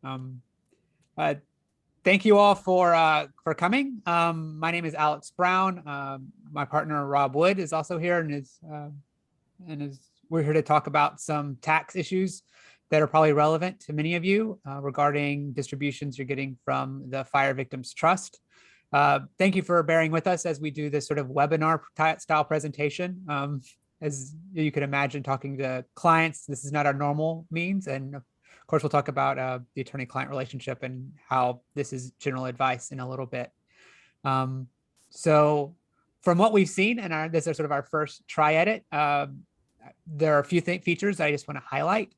Um, uh, Thank you all for coming. My name is Alex Brown. My partner Rob Wood is also here, and we're here to talk about some tax issues that are probably relevant to many of you regarding distributions you're getting from the Fire Victims Trust. Thank you for bearing with us as we do this sort of webinar style presentation. As you can imagine, talking to clients, this is not our normal means. And of course, we'll talk about the attorney-client relationship and how this is general advice in a little bit. So from what we've seen, and this is sort of our first try at it, there are a few features I just want to highlight.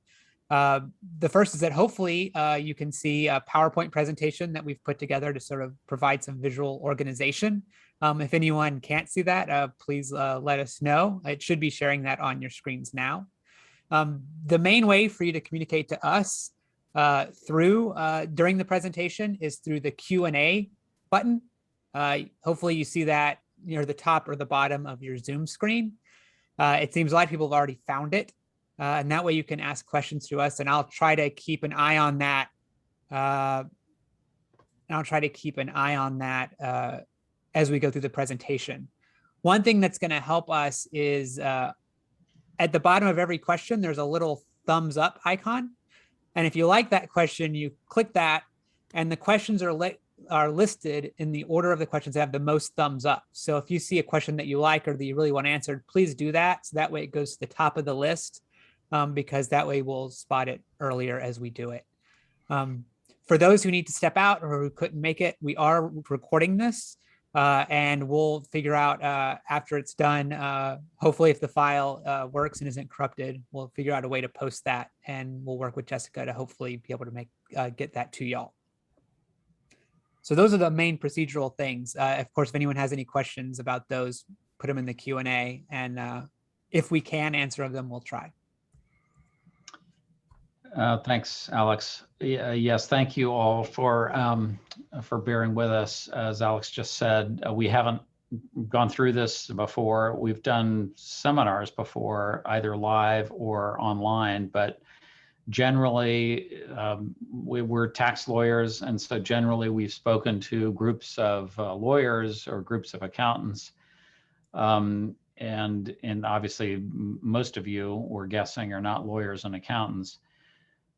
The first is that hopefully you can see a PowerPoint presentation that we've put together to sort of provide some visual organization. If anyone can't see that, please let us know. It should be sharing that on your screens now. The main way for you to communicate to us during the presentation is through the Q&A button. Hopefully you see that near the top or the bottom of your Zoom screen. It seems a lot of people have already found it. And that way you can ask questions to us, and I'll try to keep an eye on that. As we go through the presentation. One thing that's going to help us is at the bottom of every question, there's a little thumbs up icon. And if you like that question, you click that, and the questions are listed in the order of the questions that have the most thumbs up. So if you see a question that you like or that you really want answered, please do that. So that way it goes to the top of the list, because that way we'll spot it earlier as we do it. For those who need to step out or who couldn't make it, we are recording this, and we'll figure out after it's done, hopefully if the file works and isn't corrupted, we'll figure out a way to post that, and we'll work with Jessica to hopefully be able to get that to y'all. So those are the main procedural things. Of course, if anyone has any questions about those, put them in the Q&A, and if we can answer them, we'll try. Thanks, Alex. Yes, thank you all for bearing with us. As Alex just said, we haven't gone through this before. We've done seminars before, either live or online, but generally we're tax lawyers, and so generally we've spoken to groups of lawyers or groups of accountants. And obviously most of you, we're guessing, are not lawyers and accountants.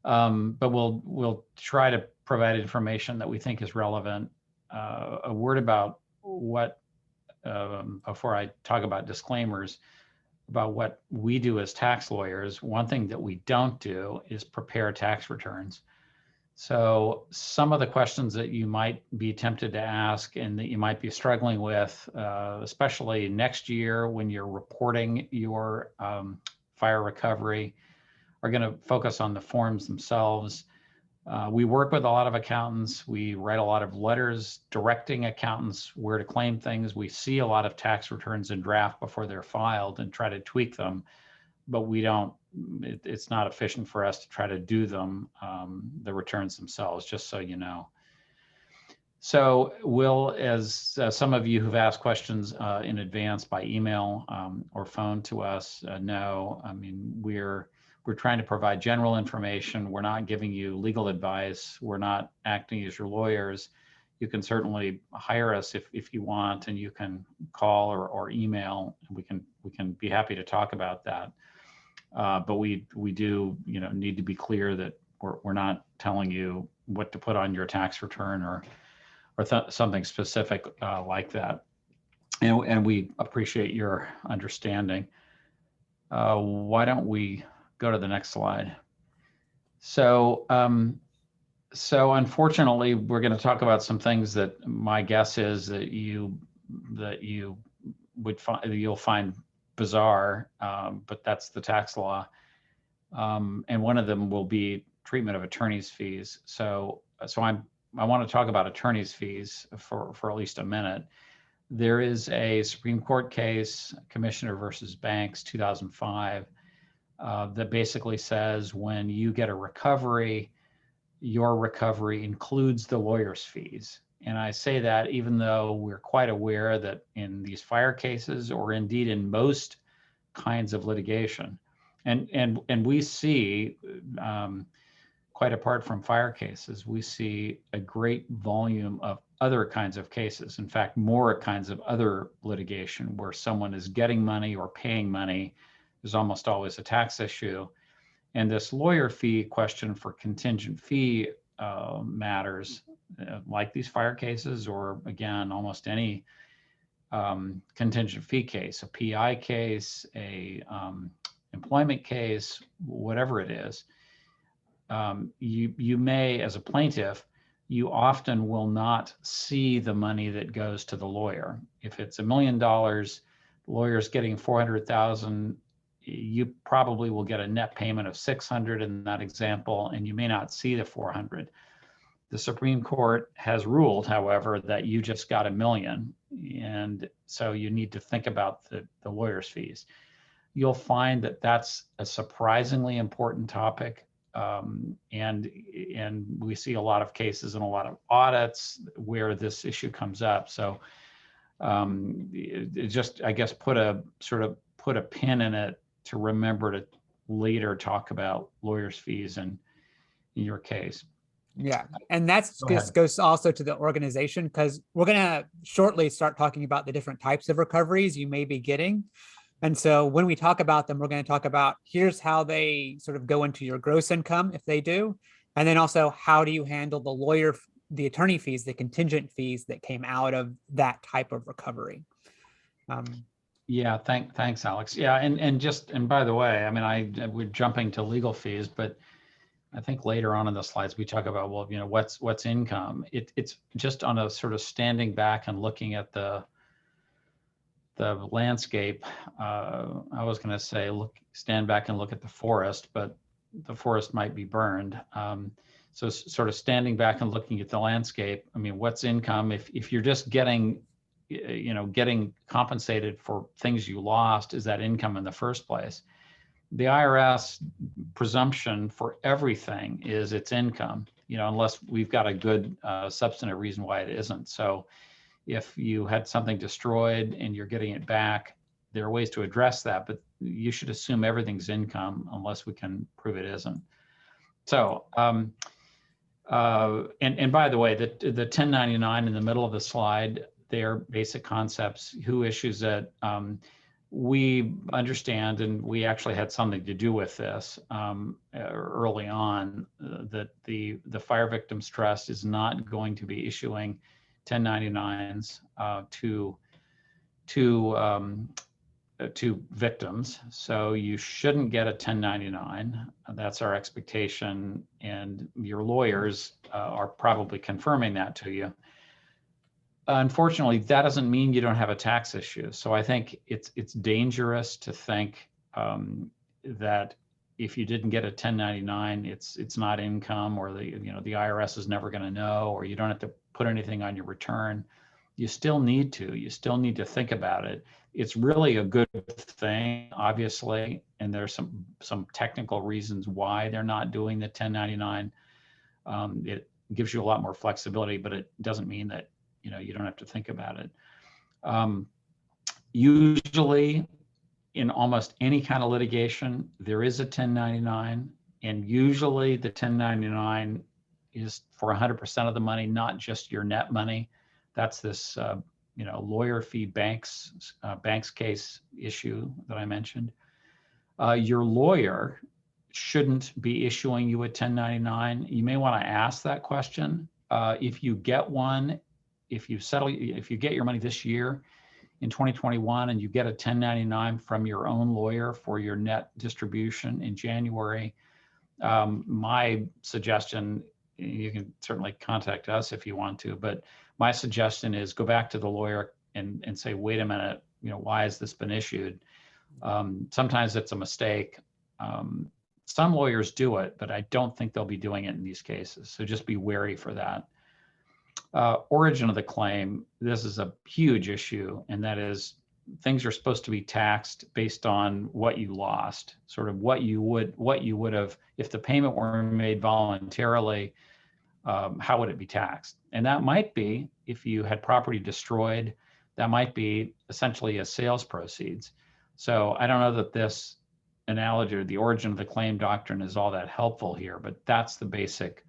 But we'll try to provide information that we think is relevant. A word about what, before I talk about disclaimers, about what we do as tax lawyers. One thing that we don't do is prepare tax returns. So some of the questions that you might be tempted to ask and that you might be struggling with, especially next year when you're reporting your fire recovery, are going to focus on the forms themselves. We work with a lot of accountants. We write a lot of letters directing accountants where to claim things. We see a lot of tax returns in draft before they're filed and try to tweak them, but we don't, it's not efficient for us to try to do them, the returns themselves, just so you know. So we'll, as some of you who've asked questions in advance by email or phone to us know, I mean, we're trying to provide general information. We're not giving you legal advice. We're not acting as your lawyers. You can certainly hire us if you want, and you can call or email. We can be happy to talk about that. But we do need to be clear that we're not telling you what to put on your tax return or something specific like that. And we appreciate your understanding. Why don't we go to the next slide? So unfortunately, we're going to talk about some things that my guess is that you'll find bizarre, but that's the tax law. And one of them will be treatment of attorney's fees. So I want to talk about attorney's fees for at least a minute. There is a Supreme Court case, Commissioner versus Banks, 2005, that basically says when you get a recovery, your recovery includes the lawyer's fees. And I say that even though we're quite aware that in these fire cases, or indeed in most kinds of litigation, and we see quite apart from fire cases, we see a great volume of other kinds of cases. In fact, more kinds of other litigation where someone is getting money or paying money. There's almost always a tax issue. And this lawyer fee question for contingent fee matters, like these fire cases, or again, almost any contingent fee case, a PI case, a employment case, whatever it is. You may, as a plaintiff, you often will not see the money that goes to the lawyer. If it's $1 million, the lawyer's getting 400,000, you probably will get a net payment of 600 in that example, and you may not see the 400. The Supreme Court has ruled, however, that you just got $1 million, and so you need to think about the lawyer's fees. You'll find that that's a surprisingly important topic. And we see a lot of cases and a lot of audits where this issue comes up. So it just, I guess, put a pin in it to remember to later talk about lawyers' fees in your case. Yeah, and that's just goes also to the organization, because we're going to shortly start talking about the different types of recoveries you may be getting. And so when we talk about them, we're going to talk about here's how they sort of go into your gross income if they do. And then also, how do you handle the attorney fees, the contingent fees that came out of that type of recovery? Yeah, thanks, Alex. Yeah, and by the way, I mean, we're jumping to legal fees, but I think later on in the slides, we talk about, well, what's income? It's just on a sort of standing back and looking at the landscape. I was going to say, stand back and look at the forest, but the forest might be burned. So sort of standing back and looking at the landscape. I mean, what's income? If you're just getting compensated for things you lost, is that income in the first place? The IRS presumption for everything is it's income, unless we've got a good substantive reason why it isn't. So if you had something destroyed and you're getting it back, there are ways to address that, but you should assume everything's income unless we can prove it isn't. So, and by the way, the 1099 in the middle of the slide, they're basic concepts. Who issues it? We understand, and we actually had something to do with this early on, that the Fire Victims Trust is not going to be issuing 1099s to victims. So you shouldn't get a 1099. That's our expectation, and your lawyers are probably confirming that to you. Unfortunately, that doesn't mean you don't have a tax issue. So I think it's dangerous to think that if you didn't get a 1099, it's not income, or the IRS is never going to know, or you don't have to put anything on your return. You still need to think about it. It's really a good thing, obviously, and there's some technical reasons why they're not doing the 1099. It gives you a lot more flexibility, but it doesn't mean that you don't have to think about it. Usually, in almost any kind of litigation, there is a 1099, and usually the 1099 is for 100% of the money, not just your net money. That's this, lawyer fee banks case issue that I mentioned. Your lawyer shouldn't be issuing you a 1099. You may want to ask that question. If you get one, if you get your money this year in 2021 and you get a 1099 from your own lawyer for your net distribution in January, my suggestion, you can certainly contact us if you want to, but my suggestion is go back to the lawyer and say, wait a minute, why has this been issued? Sometimes it's a mistake. Some lawyers do it, but I don't think they'll be doing it in these cases. So just be wary for that. Origin of the claim, this is a huge issue, and that is things are supposed to be taxed based on what you lost, sort of what you would have, if the payment were made voluntarily, how would it be taxed? And that might be, if you had property destroyed, that might be essentially a sales proceeds. So I don't know that this analogy or the origin of the claim doctrine is all that helpful here, but that's the basic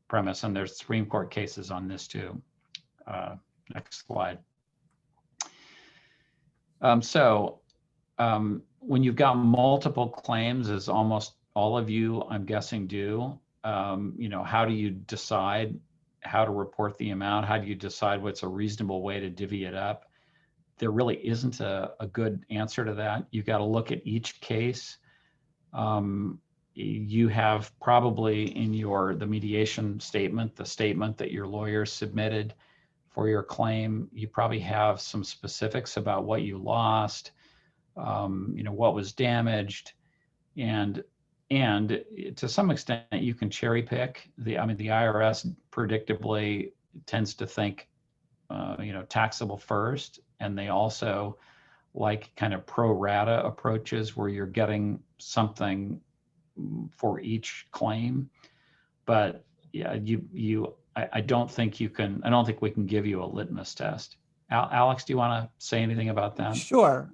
premise. And there's Supreme Court cases on this too. Next slide. When you've got multiple claims, as almost all of you, I'm guessing, do, how do you decide how to report the amount? How do you decide what's a reasonable way to divvy it up? There really isn't a good answer to that. You've got to look at each case. You have probably in the mediation statement, the statement that your lawyer submitted for your claim, you probably have some specifics about what you lost, what was damaged, and to some extent you can cherry pick. The IRS predictably tends to think, taxable first, and they also like kind of pro rata approaches where you're getting something for each claim. But yeah, I don't think we can give you a litmus test. Alex, do you want to say anything about that? Sure.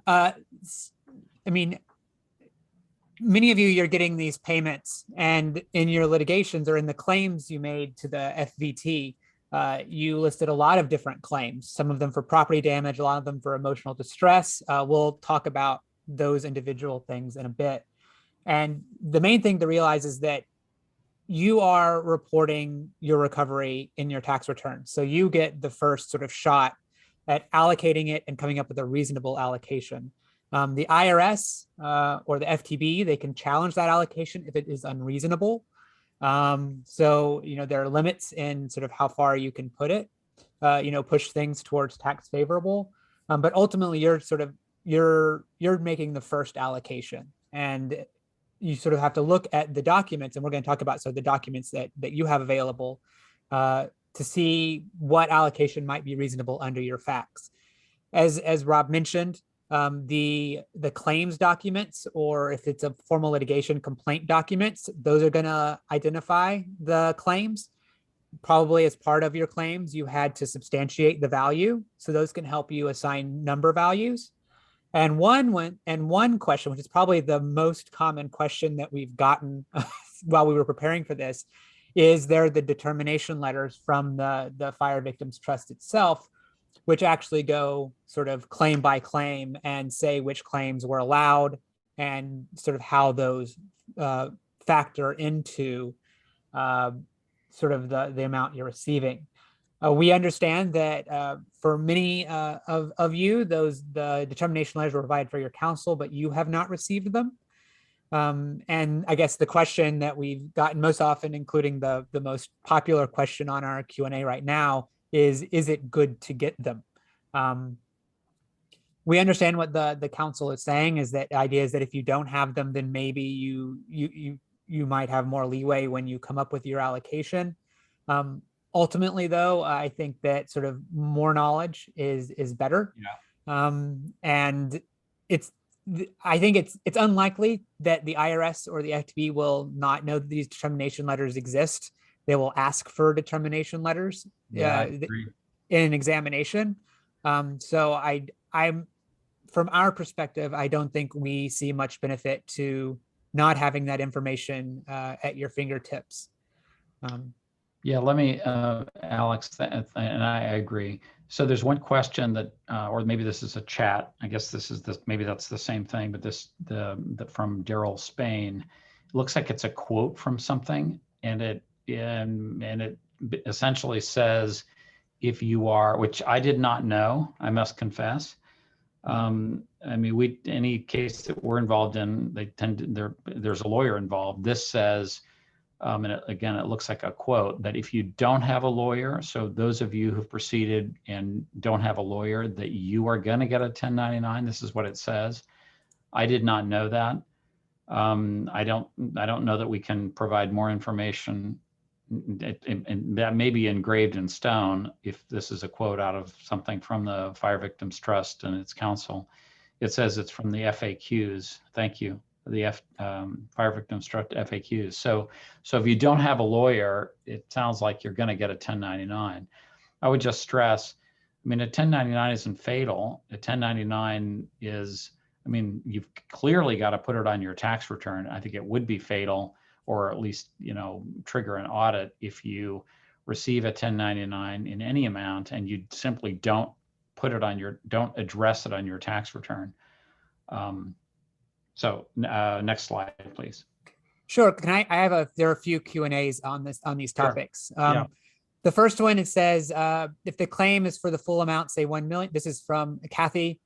Many of you, you're getting these payments, and in your litigations or in the claims you made to the FVT, you listed a lot of different claims, some of them for property damage, a lot of them for emotional distress. We'll talk about those individual things in a bit. And the main thing to realize is that you are reporting your recovery in your tax return. So you get the first sort of shot at allocating it and coming up with a reasonable allocation. The IRS or the FTB, they can challenge that allocation if it is unreasonable. So, there are limits in sort of how far you can put it, push things towards tax favorable. But ultimately you're making the first allocation, and you sort of have to look at the documents, and we're going to talk about the documents that you have available to see what allocation might be reasonable under your facts. As Rob mentioned, the claims documents, or if it's a formal litigation complaint documents, those are going to identify the claims. Probably as part of your claims, you had to substantiate the value. So those can help you assign number values. And one question, which is probably the most common question that we've gotten while we were preparing for this, is there the determination letters from the Fire Victims Trust itself, which actually go sort of claim by claim and say which claims were allowed and sort of how those factor into sort of the amount you're receiving. We understand that for many of you, the determination letters were provided for your counsel, but you have not received them. And I guess the question that we've gotten most often, including the most popular question on our Q&A right now, is it good to get them? We understand what the council is saying, is that the idea is that if you don't have them, then maybe you might have more leeway when you come up with your allocation. Ultimately, though, I think that sort of more knowledge is better. Yeah. And I think it's unlikely that the IRS or the FTB will not know that these determination letters exist. They will ask for determination letters in an examination. So I'm from our perspective, I don't think we see much benefit to not having that information at your fingertips. Yeah, let me, Alex, and I agree. So there's one question that, or maybe this is a chat. I guess maybe that's the same thing, but from Daryl Spain, it looks like it's a quote from something, and it essentially says, if you are, which I did not know, I must confess. Any case that we're involved in, there's a lawyer involved. This says, and it looks like a quote, that if you don't have a lawyer, so those of you who've proceeded and don't have a lawyer, that you are going to get a 1099. This is what it says. I did not know that. I don't know that we can provide more information, and that may be engraved in stone if this is a quote out of something from the Fire Victims Trust and its counsel. It says it's from the FAQs. Thank you. The Fire Victims Trust FAQs. So if you don't have a lawyer, it sounds like you're going to get a 1099. I would just stress, a 1099 isn't fatal. A 1099 is, I mean, you've clearly got to put it on your tax return. I think it would be fatal, or at least, trigger an audit if you receive a 1099 in any amount and you simply don't don't address it on your tax return. Next slide, please. Sure. There are a few Q&As on these topics. Yeah. The first one, it says, if the claim is for the full amount, say 1 million, this is from Kathy,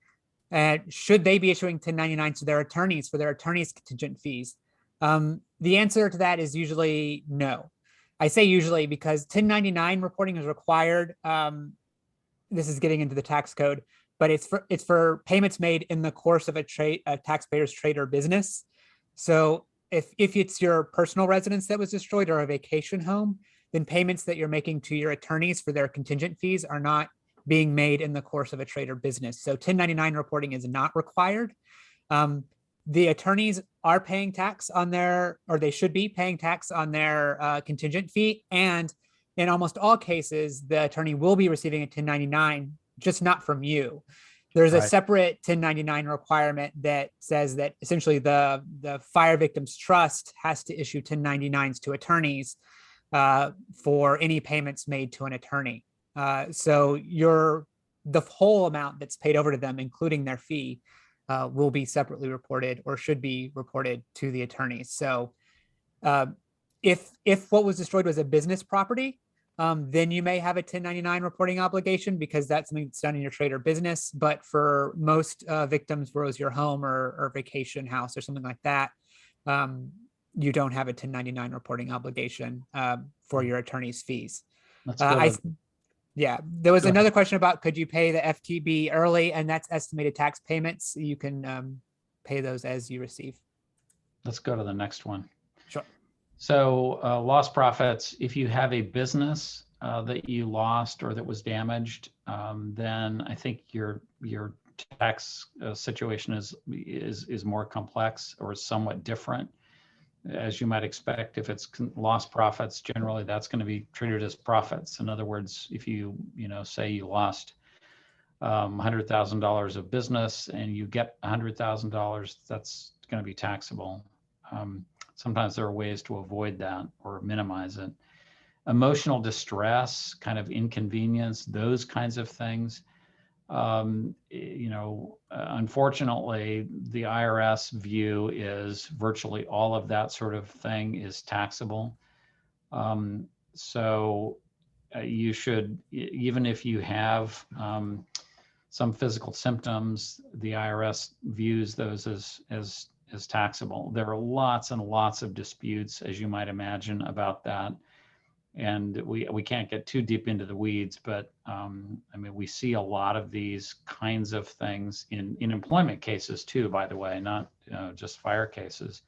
should they be issuing 1099s to their attorneys for their attorneys' contingent fees? The answer to that is usually no. I say usually because 1099 reporting is required. This is getting into the tax code, but it's for payments made in the course of a taxpayer's trade or business. So if it's your personal residence that was destroyed or a vacation home, then payments that you're making to your attorneys for their contingent fees are not being made in the course of a trade or business. So 1099 reporting is not required. The attorneys are paying tax on they should be paying tax on their contingent fee. And in almost all cases, the attorney will be receiving a 1099, just not from you. There's a separate 1099 requirement that says that essentially the Fire Victims Trust has to issue 1099s to attorneys for any payments made to an attorney. So the whole amount that's paid over to them, including their fee, will be separately reported or should be reported to the attorneys. So if what was destroyed was a business property, then you may have a 1099 reporting obligation because that's something that's done in your trade or business. But for most victims, where it was your home or vacation house or something like that, you don't have a 1099 reporting obligation for your attorney's fees. There was another question about, could you pay the FTB early? And that's estimated tax payments. You can pay those as you receive. Let's go to the next one. Sure. So lost profits, if you have a business that you lost or that was damaged, then I think your tax situation is more complex or somewhat different. As you might expect, if it's lost profits, generally that's going to be treated as profits. In other words, if you say you lost $100,000 of business and you get $100,000, that's going to be taxable. Sometimes there are ways to avoid that or minimize it. Emotional distress, kind of inconvenience, those kinds of things. Unfortunately, the IRS view is virtually all of that sort of thing is taxable. So you should, even if you have some physical symptoms, the IRS views those as taxable. There are lots and lots of disputes, as you might imagine, about that. And we can't get too deep into the weeds, but we see a lot of these kinds of things in employment cases too, by the way, not just fire cases.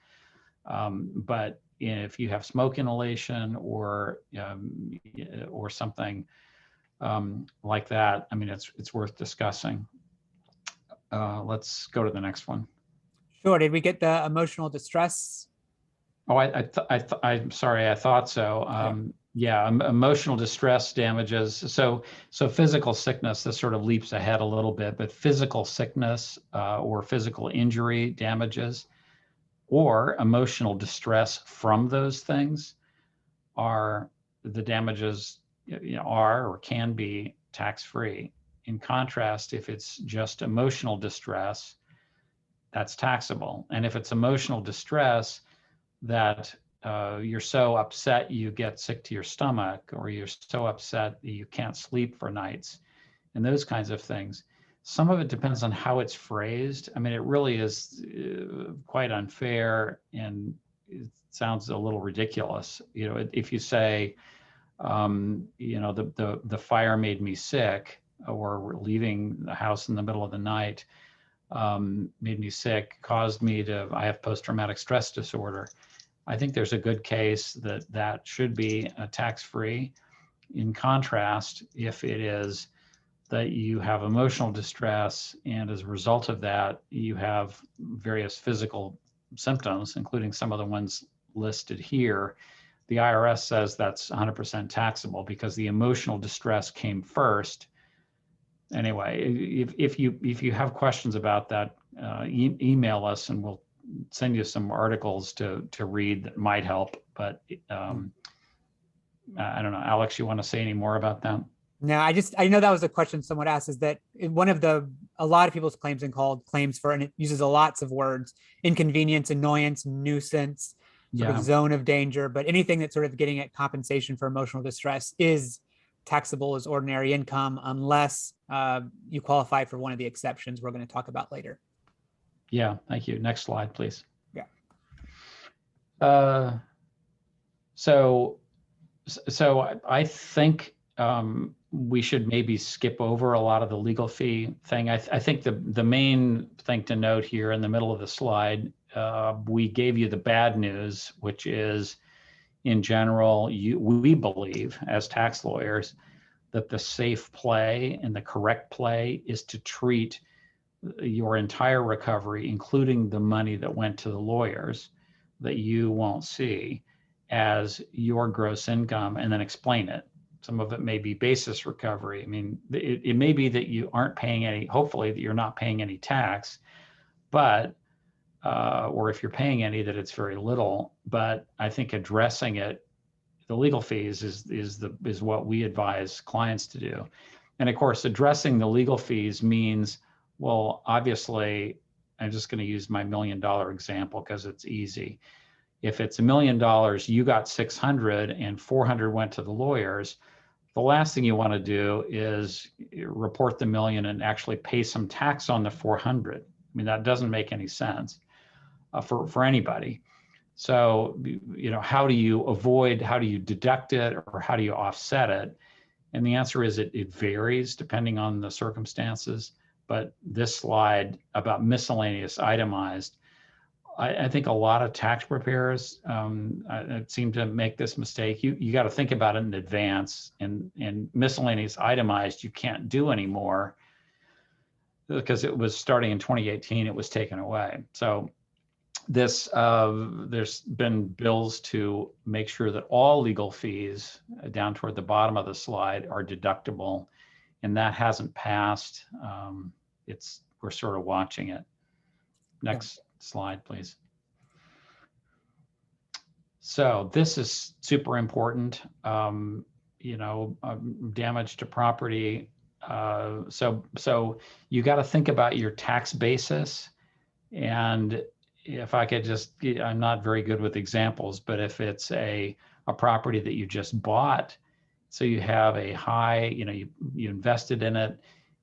But if you have smoke inhalation or something like that, it's worth discussing. Let's go to the next one. Sure. Did we get the emotional distress? Oh, I'm sorry. I thought so. Yeah, emotional distress damages. So physical sickness, this sort of leaps ahead a little bit, but physical sickness or physical injury damages or emotional distress from those things are the damages are or can be tax-free. In contrast, if it's just emotional distress, that's taxable. And if it's emotional distress that you're so upset you get sick to your stomach, or you're so upset that you can't sleep for nights, and those kinds of things. Some of it depends on how it's phrased. It really is quite unfair, and it sounds a little ridiculous. If you say, the fire made me sick, or leaving the house in the middle of the night made me sick, caused me I have post-traumatic stress disorder. I think there's a good case that should be tax-free. In contrast, if it is that you have emotional distress and as a result of that, you have various physical symptoms, including some of the ones listed here, the IRS says that's 100% taxable because the emotional distress came first. Anyway, if you have questions about that, email us and we'll send you some articles to read that might help. But I don't know, Alex, you want to say any more about that? No, I know that was a question someone asked, is that a lot of people's claims and called claims for, and it uses lots of words: inconvenience, annoyance, nuisance, sort of zone of danger, but anything that's sort of getting at compensation for emotional distress is taxable as ordinary income unless you qualify for one of the exceptions we're going to talk about later. Yeah, thank you. Next slide, please. Yeah. So I think we should maybe skip over a lot of the legal fee thing. I think the main thing to note here in the middle of the slide, we gave you the bad news, which is, in general, we believe as tax lawyers that the safe play and the correct play is to treat your entire recovery, including the money that went to the lawyers that you won't see, as your gross income, and then explain it. Some of it may be basis recovery. I mean, it may be that you aren't paying any, hopefully that you're not paying any tax, but, or if you're paying any, that it's very little. But I think addressing it, the legal fees is what we advise clients to do. And of course, addressing the legal fees means, well, obviously, I'm just going to use my $1 million example because it's easy. If it's $1 million, you got 600 and 400 went to the lawyers, the last thing you want to do is report the $1 million and actually pay some tax on the 400. I mean, that doesn't make any sense for anybody. So, how do you deduct it, or how do you offset it? And the answer is it varies depending on the circumstances. But this slide about miscellaneous itemized, I think a lot of tax preparers seem to make this mistake. You got to think about it in advance, and miscellaneous itemized you can't do anymore because it was starting in 2018, it was taken away. So this there's been bills to make sure that all legal fees down toward the bottom of the slide are deductible, and that hasn't passed. We're sort of watching it. Next slide, please. So this is super important. Damage to property. So you got to think about your tax basis. And if I could I'm not very good with examples, but if it's a property that you just bought, so you have a high, you invested in it,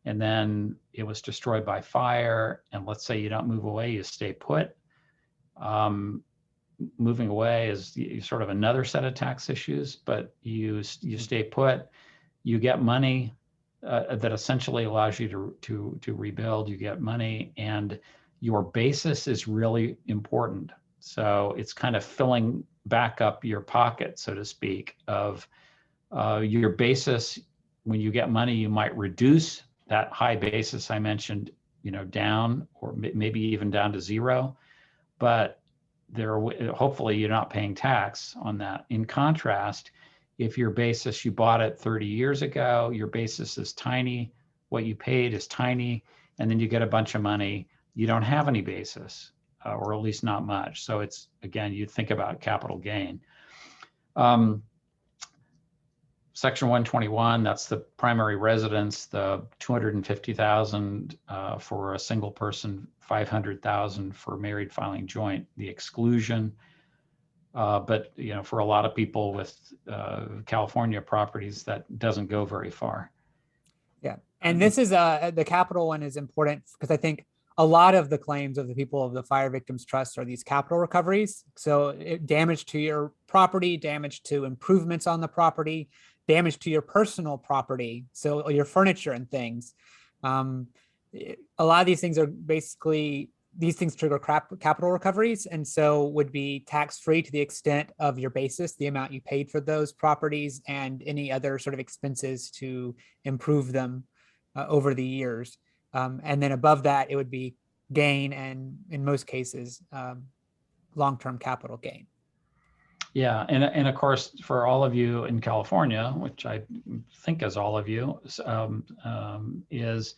and then it was destroyed by fire, and let's say you don't move away, you stay put. Moving away is sort of another set of tax issues, but you stay put, you get money that essentially allows you to rebuild. You get money, and your basis is really important. So it's kind of filling back up your pocket, so to speak, of your basis. When you get money, you might reduce that high basis I mentioned, down, or maybe even down to zero, but hopefully you're not paying tax on that. In contrast, if your basis, you bought it 30 years ago, your basis is tiny, what you paid is tiny, and then you get a bunch of money, you don't have any basis, or at least not much. So it's, again, you think about capital gain. Section 121, that's the primary residence, the 250,000 for a single person, 500,000 for married filing joint, the exclusion. But for a lot of people with California properties, that doesn't go very far. Yeah, and this is the capital one is important because I think a lot of the claims of the people of the Fire Victims Trust are these capital recoveries. So damage to your property, damage to improvements on the property, damage to your personal property, so your furniture and things. A lot of these things are basically, these things trigger capital recoveries, and so would be tax-free to the extent of your basis, the amount you paid for those properties, and any other sort of expenses to improve them over the years. And then above that, it would be gain, and in most cases, long-term capital gain. Yeah, and of course, for all of you in California, which I think is all of you, is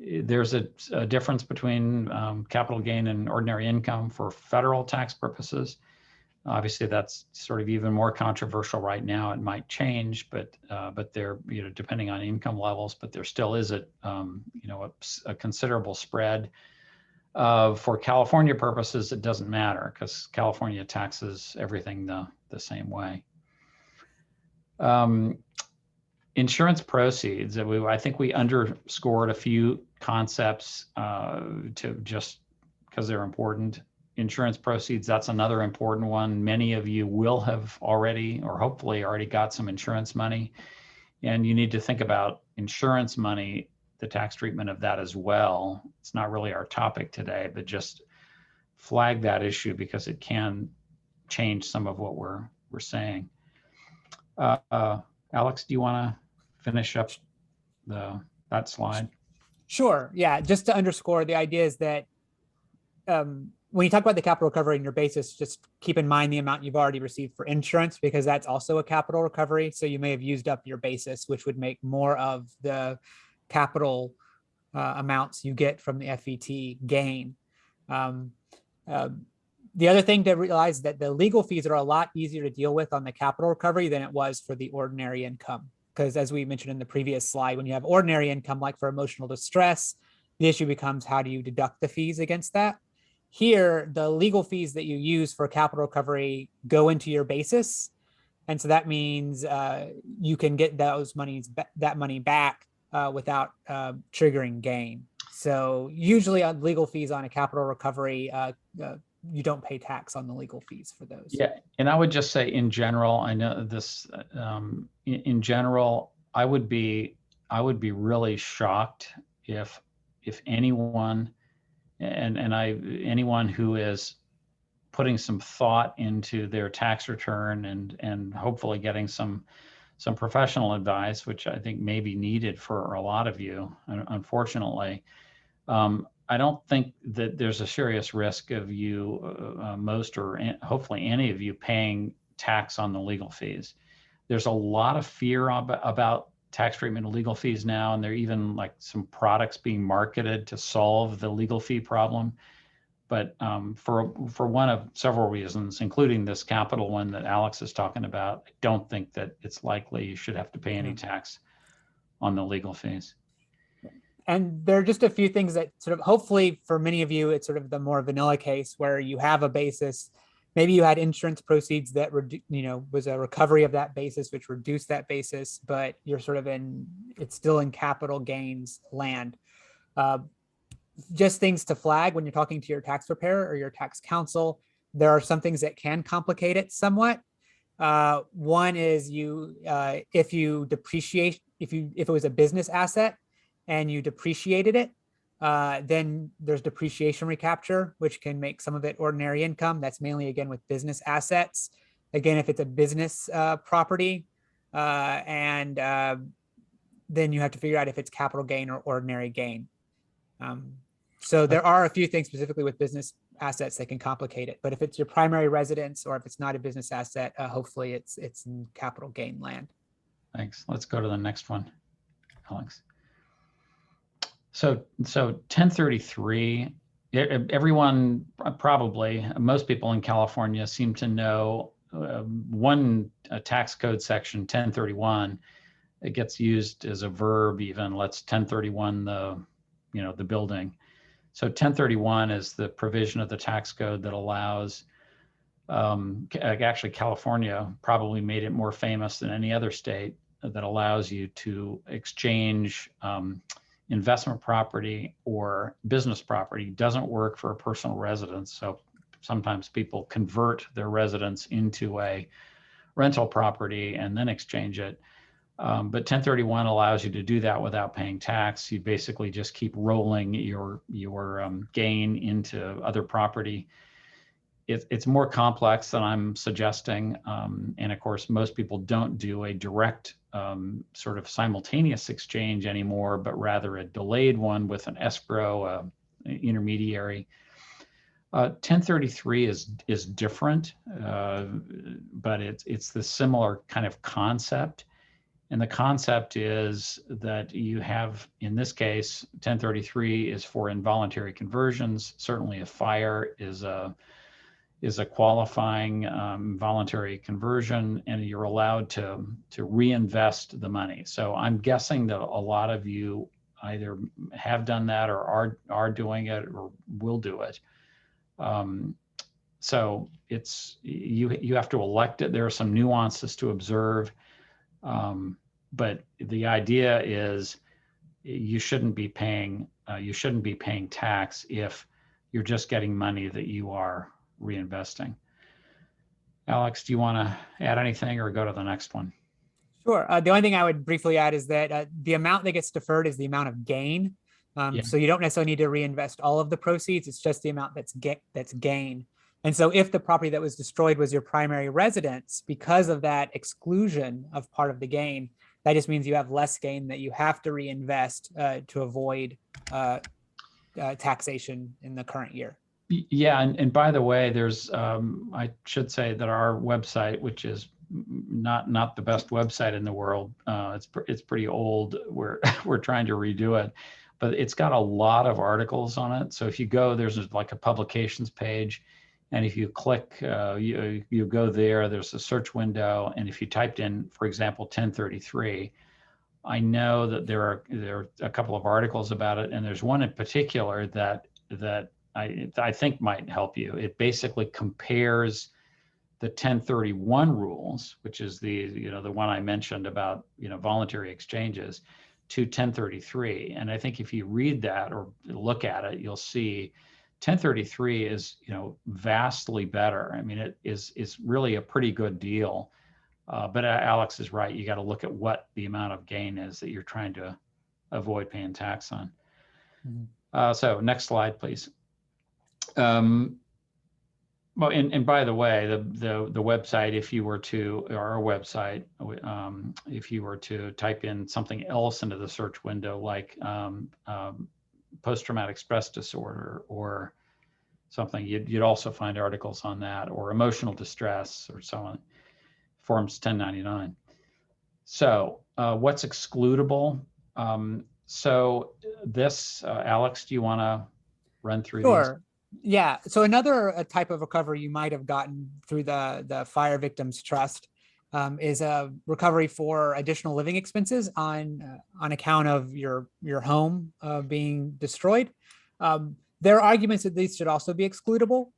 there's a difference between capital gain and ordinary income for federal tax purposes. Obviously, that's sort of even more controversial right now. It might change, but there, depending on income levels, but there still is a considerable spread. For California purposes, it doesn't matter because California taxes everything the same way. Insurance proceeds, I think we underscored a few concepts to just because they're important. Insurance proceeds, that's another important one. Many of you will have already, or hopefully already got some insurance money. And you need to think about insurance money, the tax treatment of that as well. It's not really our topic today, but just flag that issue because it can change some of what we're saying. Alex, do you want to finish up that slide? Sure. Yeah. Just to underscore, the idea is that when you talk about the capital recovery in your basis, just keep in mind the amount you've already received for insurance, because that's also a capital recovery. So you may have used up your basis, which would make more of the capital amounts you get from the FET gain. The other thing to realize is that the legal fees are a lot easier to deal with on the capital recovery than it was for the ordinary income. Because as we mentioned in the previous slide, when you have ordinary income, like for emotional distress, the issue becomes how do you deduct the fees against that? Here, the legal fees that you use for capital recovery go into your basis. And so that means you can get that money back without triggering gain. So usually on legal fees on a capital recovery, you don't pay tax on the legal fees for those. Yeah, and I would just say in general, I know this, in general, I would be really shocked if anyone, anyone who is putting some thought into their tax return and hopefully getting some professional advice, which I think may be needed for a lot of you, unfortunately. I don't think that there's a serious risk of you, most or hopefully any of you, paying tax on the legal fees. There's a lot of fear about tax treatment of legal fees now, and there are even like some products being marketed to solve the legal fee problem. But for one of several reasons, including this capital one that Alex is talking about, I don't think that it's likely you should have to pay any tax on the legal fees. And there are just a few things that sort of, hopefully for many of you, it's sort of the more vanilla case where you have a basis. Maybe you had insurance proceeds that was a recovery of that basis, which reduced that basis, but you're sort of it's still in capital gains land. Just things to flag when you're talking to your tax preparer or your tax counsel. There are some things that can complicate it somewhat. One is if it was a business asset and you depreciated it, then there's depreciation recapture, which can make some of it ordinary income. That's mainly, again, with business assets. Again, if it's a business property, and then you have to figure out if it's capital gain or ordinary gain. So there are a few things specifically with business assets that can complicate it. But if it's your primary residence or if it's not a business asset, hopefully it's in capital gain land. Thanks. Let's go to the next one, Alex. So 1033, everyone, probably most people in California seem to know one tax code section, 1031. It gets used as a verb even. Let's 1031 the building. So 1031 is the provision of the tax code that allows, actually California probably made it more famous than any other state, that allows you to exchange investment property or business property. Doesn't work for a personal residence. So sometimes people convert their residence into a rental property and then exchange it. But 1031 allows you to do that without paying tax. You basically just keep rolling your gain into other property. It's more complex than I'm suggesting. And of course, most people don't do a direct sort of simultaneous exchange anymore, but rather a delayed one with an escrow intermediary. 1033 is different, but it's the similar kind of concept. And the concept is that you have, in this case, 1033 is for involuntary conversions. Certainly a fire is a qualifying voluntary conversion, and you're allowed to reinvest the money. So I'm guessing that a lot of you either have done that or are doing it or will do it. So it's you have to elect it. There are some nuances to observe, but the idea is you shouldn't be paying tax if you're just getting money that you are reinvesting. Alex, do you want to add anything or go to the next one? Sure. The only thing I would briefly add is that the amount that gets deferred is the amount of gain. Yeah. So you don't necessarily need to reinvest all of the proceeds. It's just the amount that's gain. And so if the property that was destroyed was your primary residence, because of that exclusion of part of the gain, that just means you have less gain that you have to reinvest to avoid taxation in the current year. Yeah, and by the way, there's I should say that our website, which is not the best website in the world, it's pretty old. We're trying to redo it, but it's got a lot of articles on it. So if you go, there's like a publications page, and if you click, you go there. There's a search window, and if you typed in, for example, 1033, I know that there are a couple of articles about it, and there's one in particular that I think might help you. It basically compares the 1031 rules, which is the one I mentioned about voluntary exchanges, to 1033. And I think if you read that or look at it, you'll see 1033 is vastly better. I mean, it is really a pretty good deal. But Alex is right. You got to look at what the amount of gain is that you're trying to avoid paying tax on. Mm-hmm. So next slide, please. Well, and by the way, the website, if you were to, or our website, if you were to type in something else into the search window, like post-traumatic stress disorder or something, you'd also find articles on that, or emotional distress or so on, Forms 1099. So what's excludable? So this, Alex, do you want to run through Sure. Yeah. So another type of recovery you might have gotten through the Fire Victims Trust is a recovery for additional living expenses on account of your home being destroyed. There are arguments that these should also be excludable.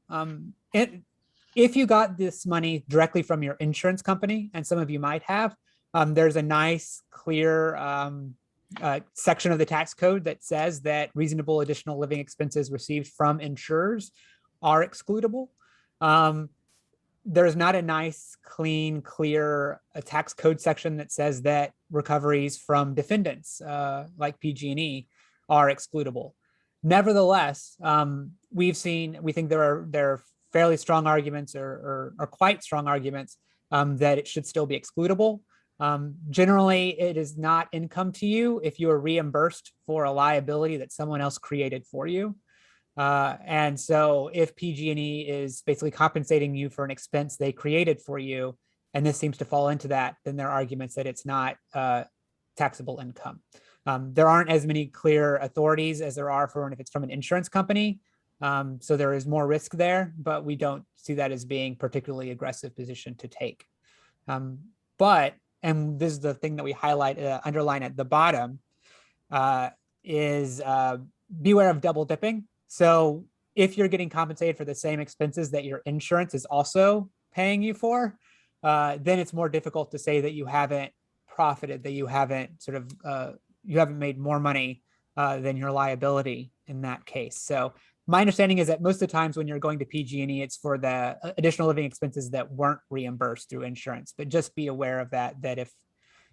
If you got this money directly from your insurance company, and some of you might have, there's a nice, clear section of the tax code that says that reasonable additional living expenses received from insurers are excludable. There's not a nice, clean, clear tax code section that says that recoveries from defendants like PG&E are excludable. Nevertheless, we think there are fairly strong arguments or quite strong arguments that it should still be excludable. Generally, it is not income to you if you are reimbursed for a liability that someone else created for you. And so if PG&E is basically compensating you for an expense they created for you, and this seems to fall into that, then there are arguments that it's not taxable income. There aren't as many clear authorities as there are for if it's from an insurance company. So there is more risk there, but we don't see that as being particularly aggressive position to take. But, and this is the thing that we highlight, underline at the bottom, is beware of double dipping. So if you're getting compensated for the same expenses that your insurance is also paying you for, then it's more difficult to say that you haven't profited, that you haven't you haven't made more money than your liability in that case. So my understanding is that most of the times when you're going to PG&E, it's for the additional living expenses that weren't reimbursed through insurance. But just be aware of that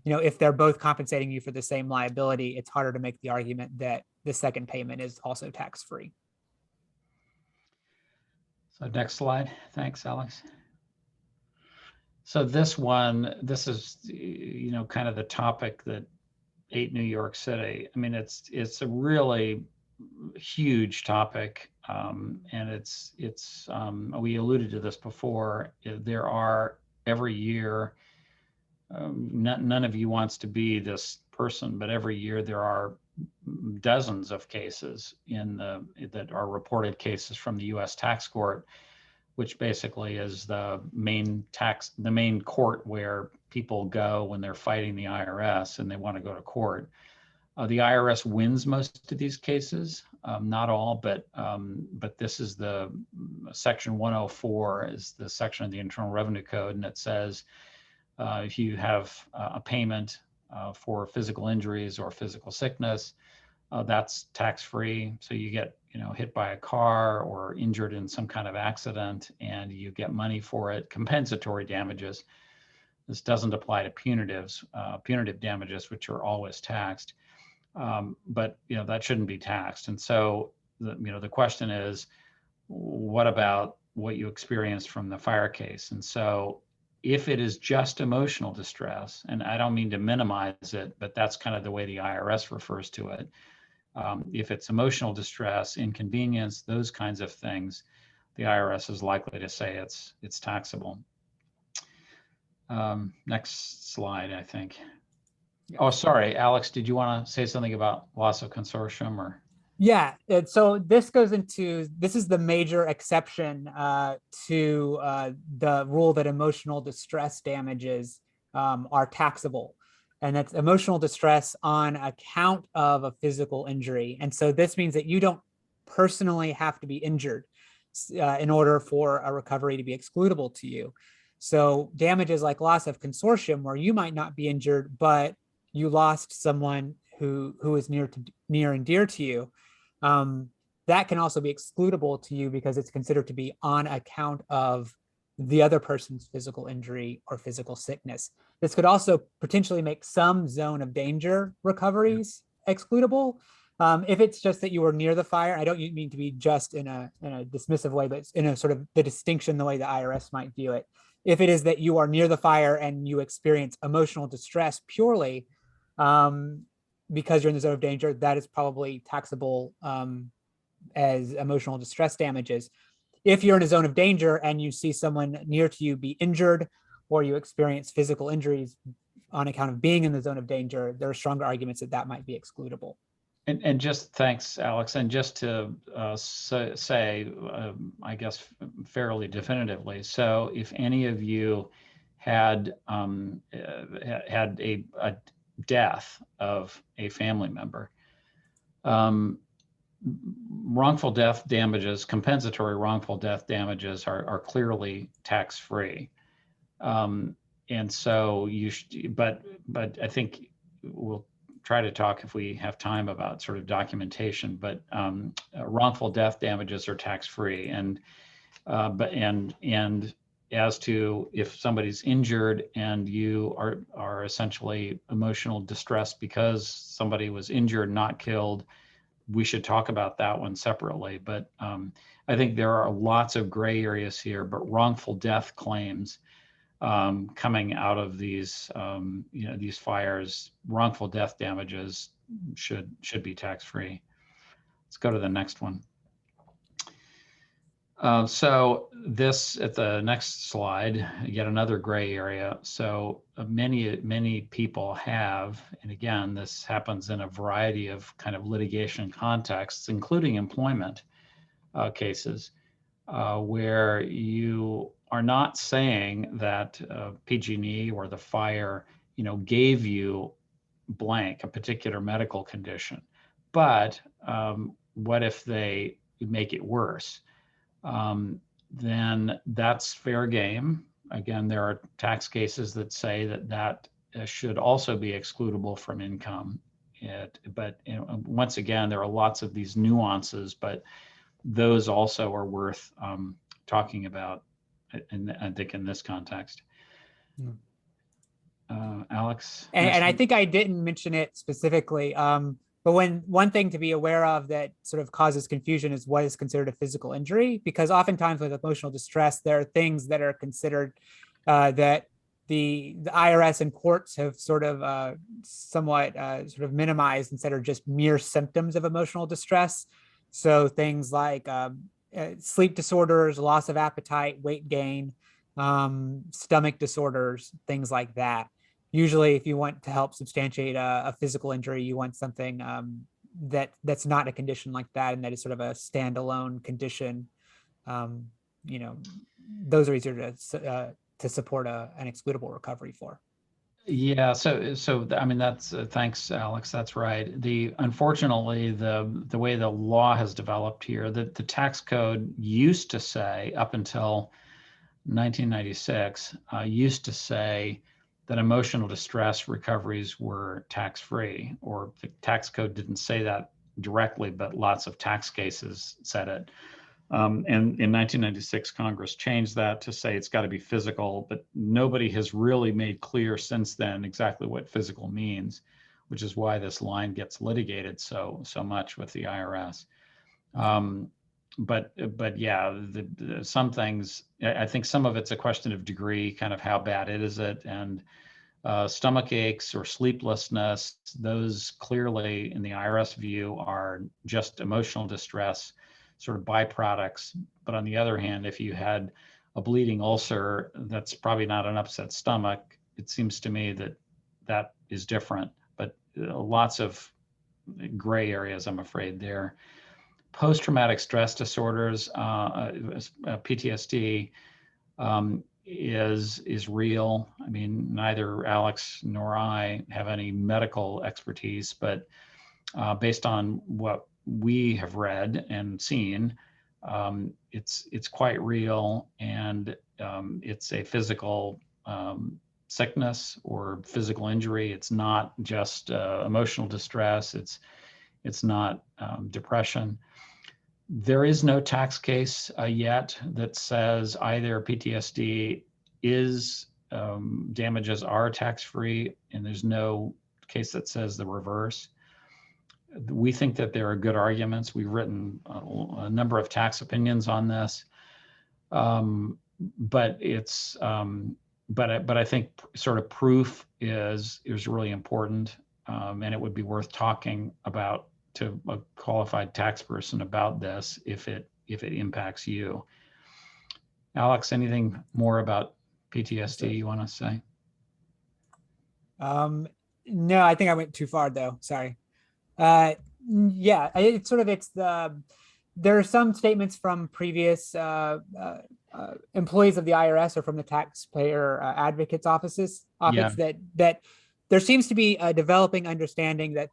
if they're both compensating you for the same liability, it's harder to make the argument that the second payment is also tax-free. So next slide. Thanks, Alex. So this is, kind of the topic that ate New York City. I mean, it's a really huge topic, and we alluded to this before. There are every year none of you wants to be this person, but every year there are dozens of cases that are reported cases from the U.S. tax court, which basically is the main court where people go when they're fighting the IRS and they want to go to court. The IRS wins most of these cases, not all, but this is the section 104 is the section of the Internal Revenue Code, and it says if you have a payment for physical injuries or physical sickness, that's tax-free. So you get hit by a car or injured in some kind of accident, and you get money for it, compensatory damages. This doesn't apply to punitive damages, which are always taxed. But that shouldn't be taxed. And so the question is, what about what you experienced from the fire case? And so if it is just emotional distress, and I don't mean to minimize it, but that's kind of the way the IRS refers to it. If it's emotional distress, inconvenience, those kinds of things, the IRS is likely to say it's taxable. Next slide, I think. Oh, sorry, Alex, did you want to say something about loss of consortium or? Yeah, so this is the major exception to the rule that emotional distress damages are taxable. And that's emotional distress on account of a physical injury. And so this means that you don't personally have to be injured in order for a recovery to be excludable to you. So damages like loss of consortium, where you might not be injured, but you lost someone who is near and dear to you, that can also be excludable to you because it's considered to be on account of the other person's physical injury or physical sickness. This could also potentially make some zone of danger recoveries excludable. If it's just that you were near the fire, I don't mean to be just in a dismissive way, but in a sort of the distinction, the way the IRS might view it. If it is that you are near the fire and you experience emotional distress purely because you're in the zone of danger, that is probably taxable as emotional distress damages. If you're in a zone of danger and you see someone near to you be injured, or you experience physical injuries on account of being in the zone of danger, there are stronger arguments that might be excludable. And just thanks, Alex. And just to say, I guess fairly definitively, so if any of you had a death of a family member, wrongful death damages, compensatory wrongful death damages are clearly tax-free. And so but I think we'll try to talk if we have time about sort of documentation, but wrongful death damages are tax-free. And as to if somebody's injured and you are essentially emotional distress because somebody was injured, not killed, we should talk about that one separately. But I think there are lots of gray areas here, but wrongful death claims coming out of these these fires, wrongful death damages should be tax-free. Let's go to the next one. So this at the next slide, yet another gray area. So many people have, and again, this happens in a variety of kind of litigation contexts, including employment cases, where you are not saying that PG&E or the fire, gave you blank, a particular medical condition, but what if they make it worse? Then that's fair game. Again, there are tax cases that say that should also be excludable from income. But once again, there are lots of these nuances, but those also are worth talking about, I think, in this context. Alex? And I think I didn't mention it specifically, but one thing to be aware of that sort of causes confusion is what is considered a physical injury, because oftentimes with emotional distress, there are things that are considered that the IRS and courts have sort of somewhat sort of minimized and said are just mere symptoms of emotional distress. So things like sleep disorders, loss of appetite, weight gain, stomach disorders, things like that. Usually, if you want to help substantiate a physical injury, you want something that's not a condition like that, and that is sort of a standalone condition. Um, you know, those are easier to support an excludable recovery for. Yeah, I mean, that's thanks, Alex. That's right. Unfortunately, the way the law has developed here, that the tax code used to say, up until 1996, used to say that emotional distress recoveries were tax-free, or the tax code didn't say that directly, but lots of tax cases said it. And in 1996, Congress changed that to say it's got to be physical, but nobody has really made clear since then exactly what physical means, which is why this line gets litigated so much with the IRS. But yeah, some things, I think some of it's a question of degree, kind of how bad is it, and stomach aches or sleeplessness, those clearly in the IRS view are just emotional distress, sort of byproducts. But on the other hand, if you had a bleeding ulcer, that's probably not an upset stomach. It seems to me that that is different, but lots of gray areas, I'm afraid, there. Post-traumatic stress disorders, PTSD, is real. I mean, neither Alex nor I have any medical expertise, but based on what we have read and seen, it's quite real, and it's a physical sickness or physical injury. It's not just emotional distress. It's not depression. There is no tax case yet that says either PTSD is damages are tax-free, and there's no case that says the reverse. We think that there are good arguments. We've written a number of tax opinions on this, but it's but I think sort of proof is really important, and it would be worth talking about to a qualified tax person about this if it impacts you. Alex, anything more about PTSD you want to say? No, I think I went too far though. Sorry. Yeah, it's sort of, there are some statements from previous employees of the IRS or from the taxpayer advocates office that there seems to be a developing understanding that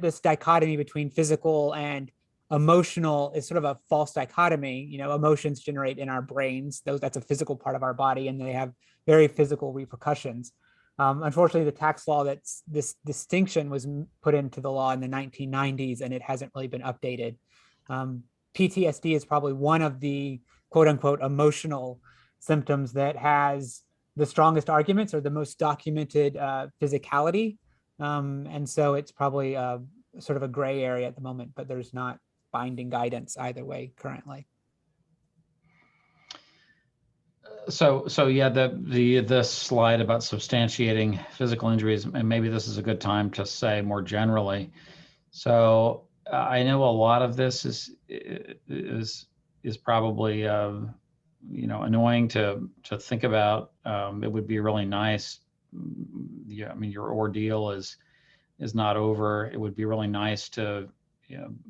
this dichotomy between physical and emotional is sort of a false dichotomy. You know, emotions generate in our brains; that's a physical part of our body, and they have very physical repercussions. Unfortunately, the tax law, this distinction was put into the law in the 1990s, and it hasn't really been updated. PTSD is probably one of the quote unquote emotional symptoms that has the strongest arguments or the most documented physicality. And so it's probably sort of a gray area at the moment, but there's not binding guidance either way currently. So yeah, this slide about substantiating physical injuries, and maybe this is a good time to say more generally. So I know a lot of this is probably annoying to think about. It would be really nice. Yeah, I mean, your ordeal is not over. It would be really nice to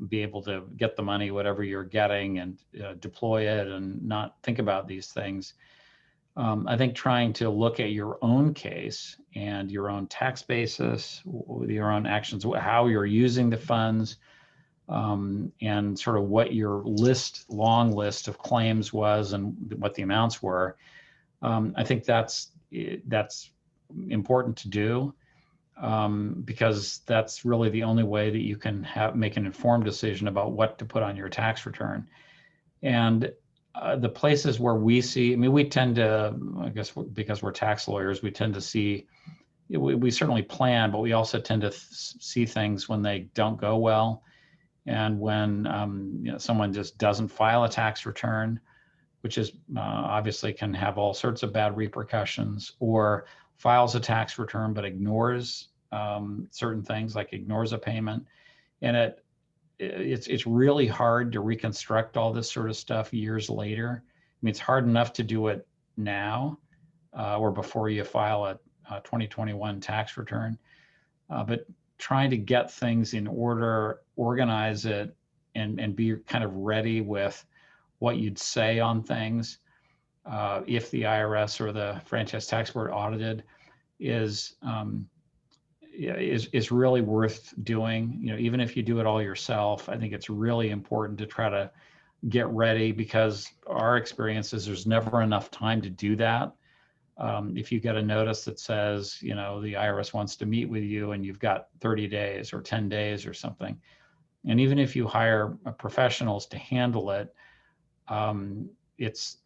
be able to get the money, whatever you're getting, and deploy it and not think about these things. I think trying to look at your own case and your own tax basis, your own actions, how you're using the funds, and sort of what your long list of claims was and what the amounts were. I think that's important to do, because that's really the only way that you can make an informed decision about what to put on your tax return. And the places where we see, I mean, we tend to, I guess because we're tax lawyers, we tend to see, we certainly plan, but we also tend to see things when they don't go well. And when someone just doesn't file a tax return, which is obviously can have all sorts of bad repercussions, or files a tax return but ignores certain things, like ignores a payment. And it's really hard to reconstruct all this sort of stuff years later. I mean, it's hard enough to do it now or before you file 2021 tax return. But trying to get things in order, organize it, and be kind of ready with what you'd say on things if the IRS or the Franchise Tax Board audited is really worth doing. You know, even if you do it all yourself, I think it's really important to try to get ready, because our experience is there's never enough time to do that. If you get a notice that says, you know, the IRS wants to meet with you and you've got 30 days or 10 days or something, and even if you hire professionals to handle it, it's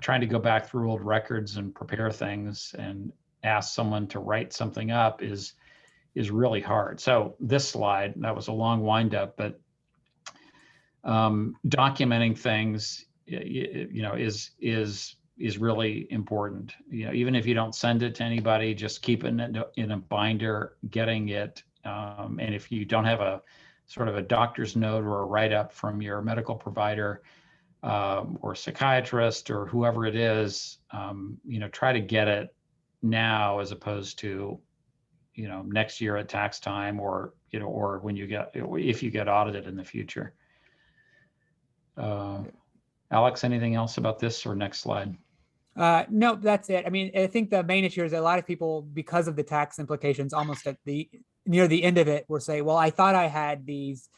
trying to go back through old records and prepare things and ask someone to write something up is really hard. So this slide, that was a long wind up, but documenting things, you know, is really important. You know, even if you don't send it to anybody, just keeping it in a binder, getting it. And if you don't have a sort of a doctor's note or a write-up from your medical provider or psychiatrist or whoever it is, you know, try to get it now as opposed to, you know, next year at tax time, or, you know, or when you get, if you get audited in the future. Alex, anything else about this, or next slide? No, that's it. I mean, I think the main issue is that a lot of people, because of the tax implications, almost at the near the end of it, will say, well, I thought I had these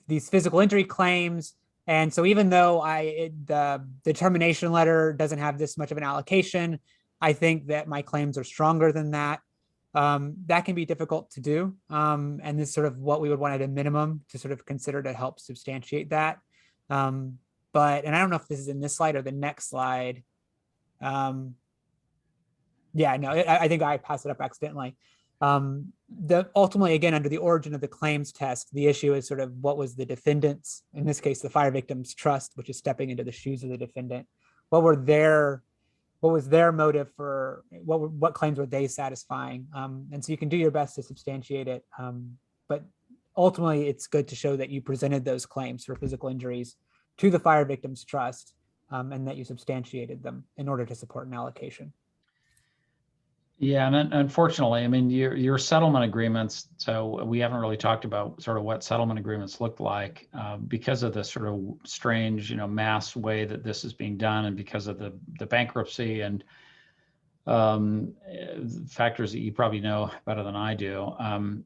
physical injury claims. And so even though the determination letter doesn't have this much of an allocation, I think that my claims are stronger than that. That can be difficult to do. And this is sort of what we would want at a minimum to sort of consider to help substantiate that. But, and I don't know if this is in this slide or the next slide. Yeah, no, I think I passed it up accidentally. Ultimately, again, under the origin of the claims test, the issue is sort of what was the defendant's, in this case, the fire victim's trust, which is stepping into the shoes of the defendant. What was their motive for, what claims were they satisfying? And so you can do your best to substantiate it. But ultimately, it's good to show that you presented those claims for physical injuries to the fire victim's trust, and that you substantiated them in order to support an allocation. Yeah, and unfortunately, I mean, your settlement agreements, so we haven't really talked about sort of what settlement agreements look like because of the sort of strange, you know, mass way that this is being done, and because of the bankruptcy and factors that you probably know better than I do.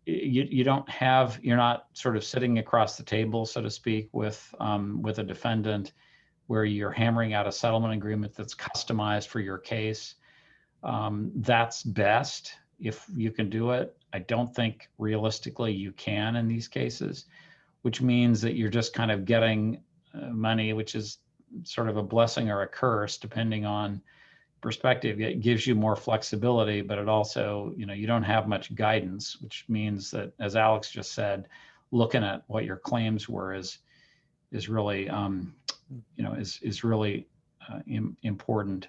You don't have, you're not sort of sitting across the table, so to speak, with a defendant, where you're hammering out a settlement agreement that's customized for your case. That's best if you can do it. I don't think realistically you can in these cases, which means that you're just kind of getting money, which is sort of a blessing or a curse, depending on perspective. It gives you more flexibility, but it also, you know, you don't have much guidance, which means that, as Alex just said, looking at what your claims were is really, you know, is really important.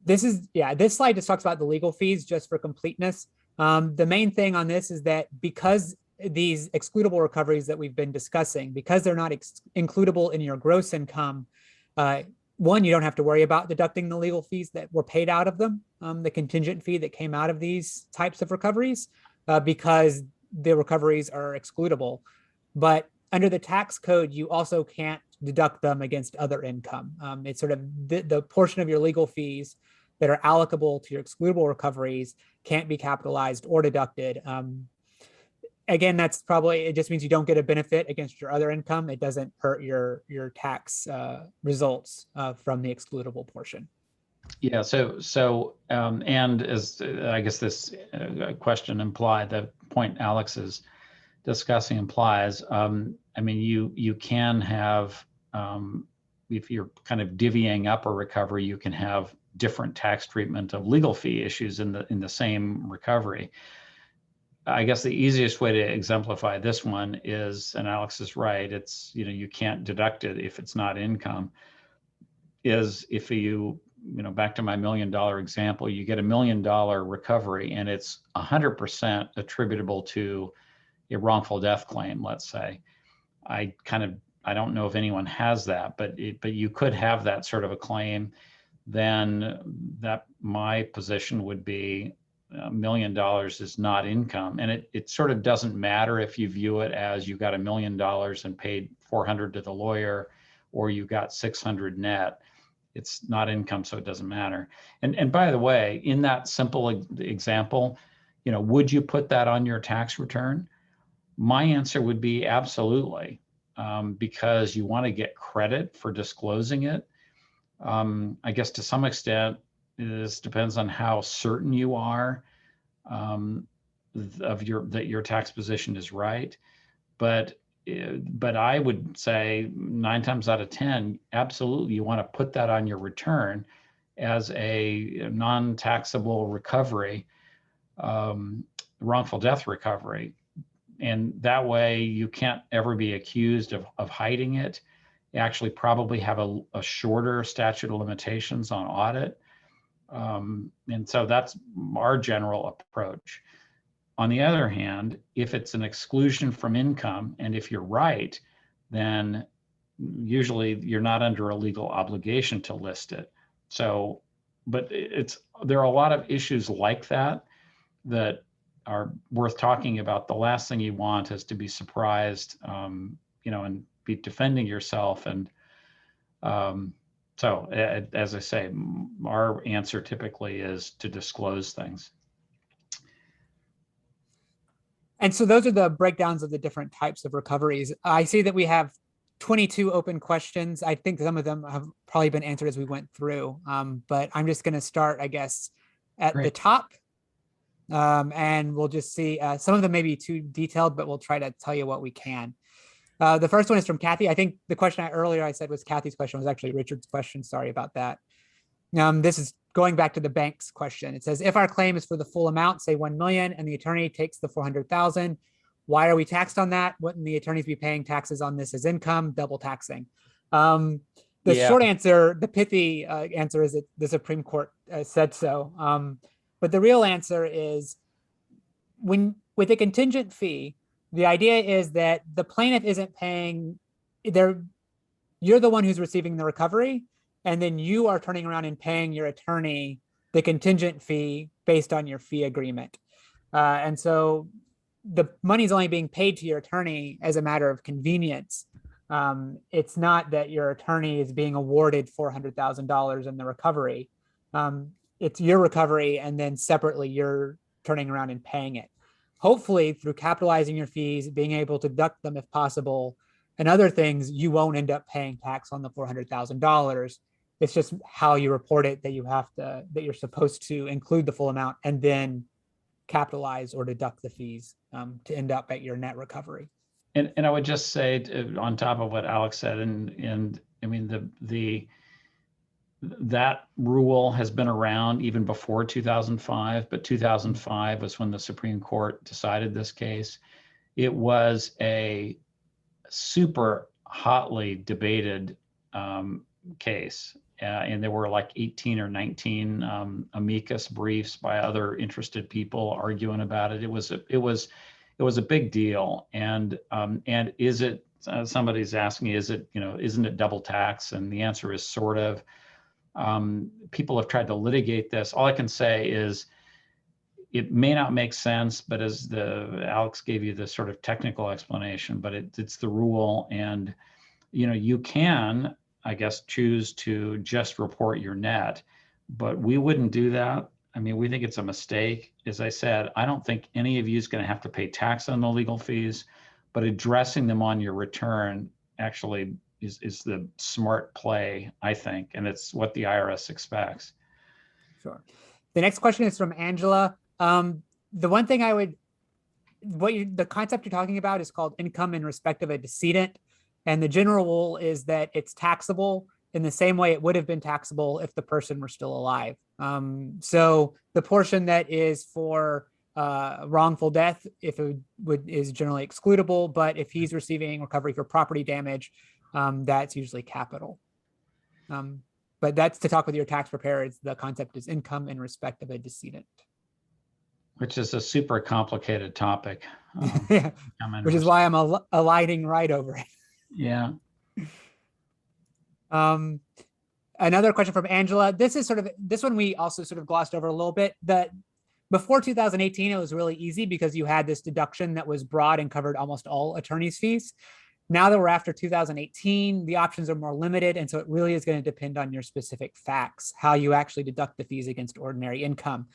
This slide just talks about the legal fees just for completeness. The main thing on this is that because these excludable recoveries that we've been discussing, because they're not includable in your gross income, one, you don't have to worry about deducting the legal fees that were paid out of them, the contingent fee that came out of these types of recoveries, because the recoveries are excludable. But under the tax code, you also can't deduct them against other income. It's sort of the portion of your legal fees that are allocable to your excludable recoveries can't be capitalized or deducted. Again, that's probably, it just means you don't get a benefit against your other income. It doesn't hurt your tax results from the excludable portion. Yeah, so and as I guess this question implied, the point Alex is discussing implies, I mean, you can have, if you're kind of divvying up a recovery, you can have different tax treatment of legal fee issues in the same recovery. I guess the easiest way to exemplify this one is, and Alex is right, it's, you know, you can't deduct it if it's not income, is if you know, back to my $1 million example, you get $1 million recovery and it's 100% attributable to a wrongful death claim, let's say. I don't know if anyone has that, but you could have that sort of a claim. then that my position would be $1 million is not income. And it sort of doesn't matter if you view it as you got $1 million and paid 400 to the lawyer, or you got 600 net. It's not income, so it doesn't matter. And by the way, in that simple example, would you put that on your tax return? My answer would be absolutely, because you want to get credit for disclosing it. I guess to some extent, this depends on how certain you are that your tax position is right. But I would say 9 times out of 10, absolutely, you want to put that on your return as a non-taxable recovery, wrongful death recovery. And that way you can't ever be accused of hiding it. You actually probably have a shorter statute of limitations on audit. And so that's our general approach. On the other hand, if it's an exclusion from income, and if you're right, then usually you're not under a legal obligation to list it. So, but there are a lot of issues like that are worth talking about. The last thing you want is to be surprised, and be defending yourself. And so, as I say, our answer typically is to disclose things. And so those are the breakdowns of the different types of recoveries. I see that we have 22 open questions. I think some of them have probably been answered as we went through, but I'm just going to start, I guess, at the top. And we'll just see, some of them may be too detailed, but we'll try to tell you what we can. The first one is from Kathy. I think the question earlier I said was Kathy's question, was actually Richard's question. Sorry about that. This is going back to the bank's question. It says, if our claim is for the full amount, say 1 million, and the attorney takes the 400,000, why are we taxed on that? Wouldn't the attorneys be paying taxes on this as income, double taxing? The short answer, the pithy answer is that the Supreme Court said so. But the real answer is, with a contingent fee, the idea is that the plaintiff isn't paying, you're the one who's receiving the recovery, and then you are turning around and paying your attorney the contingent fee based on your fee agreement. And so the money's only being paid to your attorney as a matter of convenience. It's not that your attorney is being awarded $400,000 in the recovery. It's your recovery, and then separately you're turning around and paying it. Hopefully, through capitalizing your fees, being able to deduct them if possible, and other things, you won't end up paying tax on the $400,000. It's just how you report it that you're supposed to include the full amount and then capitalize or deduct the fees to end up at your net recovery. And I would just say, on top of what Alex said, and I mean, that rule has been around even before 2005, but 2005 was when the Supreme Court decided this case. It was a super hotly debated case, and there were like 18 or 19 amicus briefs by other interested people arguing about it. It was a big deal. And is it? Somebody's asking, isn't it double tax? And the answer is sort of. People have tried to litigate this. All I can say is it may not make sense, but as Alex gave you the sort of technical explanation, but it's the rule. And, you can, I guess, choose to just report your net, but we wouldn't do that. I mean, we think it's a mistake. As I said, I don't think any of you is going to have to pay tax on the legal fees, but addressing them on your return actually is the smart play, I think, and it's what the IRS expects. Sure. The next question is from Angela. The one thing the concept you're talking about is called income in respect of a decedent. And the general rule is that it's taxable in the same way it would have been taxable if the person were still alive. So the portion that is for wrongful death, is generally excludable, but if he's receiving recovery for property damage, that's usually capital. But that's to talk with your tax preparer. The concept is income in respect of a decedent. Which is a super complicated topic. Yeah, which is why I'm alighting right over it. Yeah. Another question from Angela. This one we also sort of glossed over a little bit. Before 2018, it was really easy because you had this deduction that was broad and covered almost all attorney's fees. Now that we're after 2018, the options are more limited. And so it really is going to depend on your specific facts, how you actually deduct the fees against ordinary income.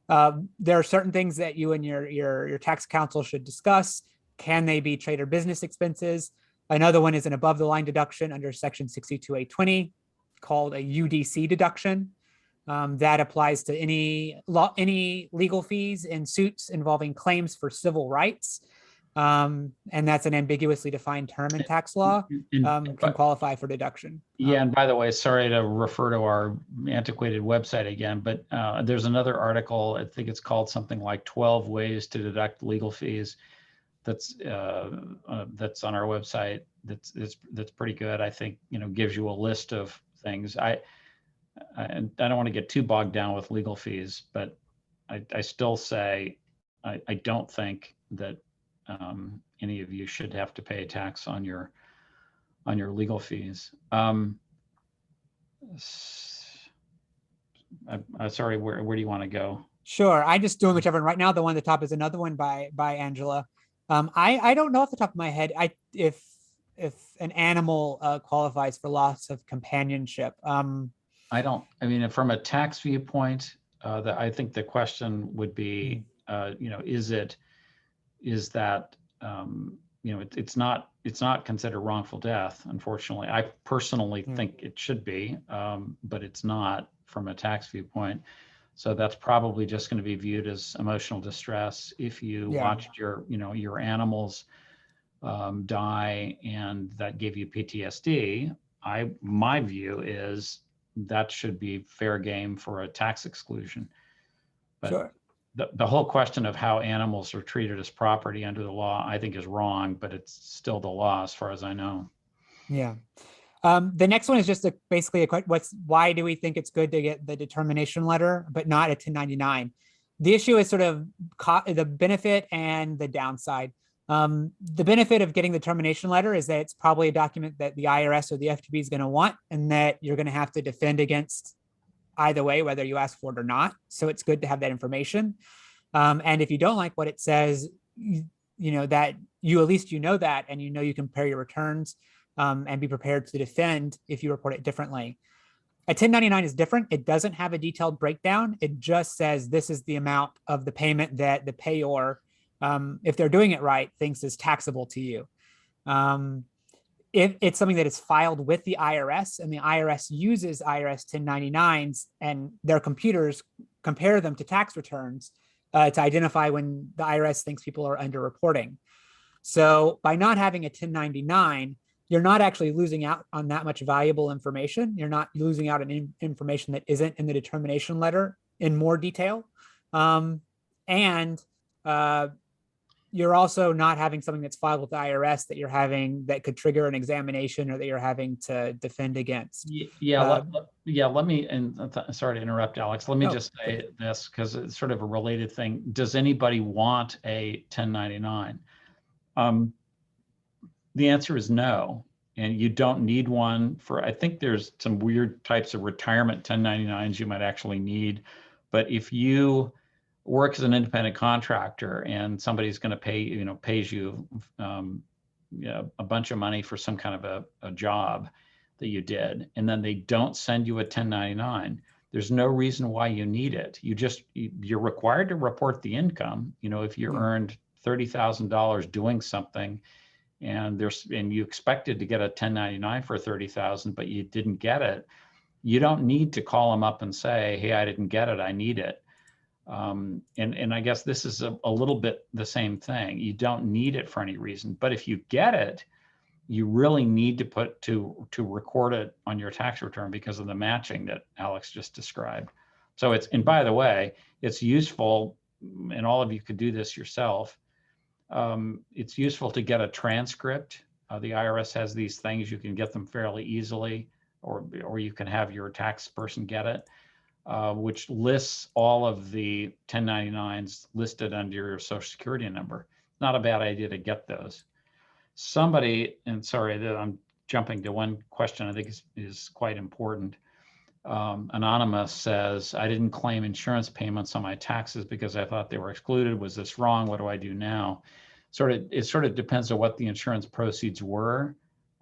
There are certain things that you and your tax counsel should discuss. Can they be trade or business expenses? Another one is an above the line deduction under section 62A20 called a UDC deduction. That applies to any legal fees in suits involving claims for civil rights. And that's an ambiguously defined term in tax law, can qualify for deduction. Yeah, and by the way, sorry to refer to our antiquated website again, but there's another article, I think it's called something like 12 ways to deduct legal fees. That's on our website. That's pretty good. I think, gives you a list of things. I don't want to get too bogged down with legal fees, but I still say I don't think that any of you should have to pay a tax on your legal fees. Sorry, where do you want to go? Sure, I just doing whichever. Right now, the one at the top is another one by Angela. I don't know off the top of my head if an animal qualifies for loss of companionship. I mean, from a tax viewpoint, I think the question would be, it's not considered wrongful death, unfortunately. I personally think it should be, but it's not from a tax viewpoint. So that's probably just going to be viewed as emotional distress. If you watched your animals die and that gave you PTSD, my view is that should be fair game for a tax exclusion. But sure. The whole question of how animals are treated as property under the law, I think is wrong, but it's still the law as far as I know. Yeah. The next one is just basically why do we think it's good to get the determination letter, but not a 1099? The issue is sort of the benefit and the downside. The benefit of getting the termination letter is that it's probably a document that the IRS or the FTB is going to want, and that you're going to have to defend against either way, whether you ask for it or not. So it's good to have that information. And if you don't like what it says, that at least that, and you can prepare your returns and be prepared to defend if you report it differently. A 1099 is different. It doesn't have a detailed breakdown. It just says this is the amount of the payment that the payor, if they're doing it right, thinks is taxable to you. If it's something that is filed with the IRS and the IRS uses IRS 1099s and their computers compare them to tax returns to identify when the IRS thinks people are underreporting. So by not having a 1099, you're not actually losing out on that much valuable information. You're not losing out on information that isn't in the determination letter in more detail. You're also not having something that's filed with the IRS that could trigger an examination or that you're having to defend against. Let me, and sorry to interrupt, Alex. Let me just say this because it's sort of a related thing. Does anybody want a 1099? The answer is no. And you don't need one I think there's some weird types of retirement 1099s you might actually need. But if you work as an independent contractor and somebody's going to pays you a bunch of money for some kind of a job that you did, and then they don't send you a 1099, there's no reason why you need it. You're required to report the income. If you earned $30,000 doing something and you expected to get a 1099 for $30,000, but you didn't get it, you don't need to call them up and say, hey, I didn't get it, I need it. And I guess this is a little bit the same thing. You don't need it for any reason, but if you get it, you really need to record it on your tax return because of the matching that Alex just described. So and by the way, it's useful, and all of you could do this yourself. It's useful to get a transcript. The IRS has these things, you can get them fairly easily, or you can have your tax person get it. Which lists all of the 1099s listed under your Social Security number. Not a bad idea to get those. Somebody, and sorry that I'm jumping to one question I think is quite important. Anonymous says, I didn't claim insurance payments on my taxes because I thought they were excluded. Was this wrong? What do I do now? It sort of depends on what the insurance proceeds were.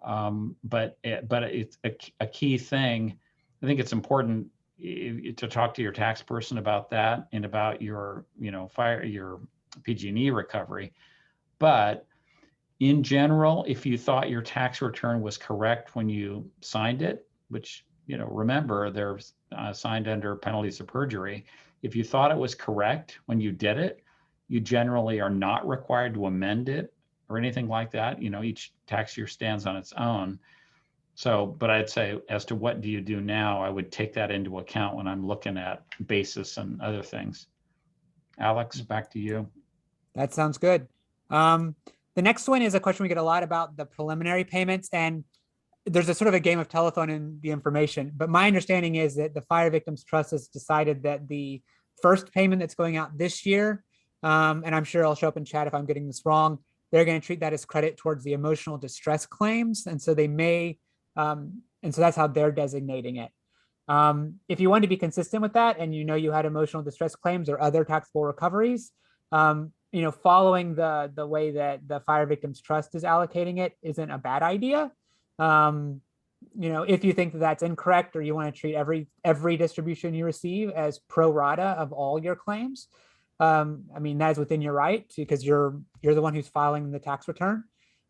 But it's a key thing. I think it's important to talk to your tax person about that and about your, your PG&E recovery. But in general, if you thought your tax return was correct when you signed it, which, remember, they're signed under penalties of perjury. If you thought it was correct when you did it, you generally are not required to amend it or anything like that. Each tax year stands on its own. So, but I'd say as to what do you do now, I would take that into account when I'm looking at basis and other things. Alex, back to you. That sounds good. The next one is a question we get a lot about the preliminary payments, and there's a sort of a game of telephone in the information, but my understanding is that the Fire Victims Trust has decided that the first payment that's going out this year, and I'm sure I'll show up in chat if I'm getting this wrong, they're going to treat that as credit towards the emotional distress claims. And so they may, and so that's how they're designating it. If you want to be consistent with that, and you had emotional distress claims or other taxable recoveries, following the way that the Fire Victims Trust is allocating it isn't a bad idea. If you think that that's incorrect, or you want to treat every distribution you receive as pro rata of all your claims, that is within your right, because you're the one who's filing the tax return.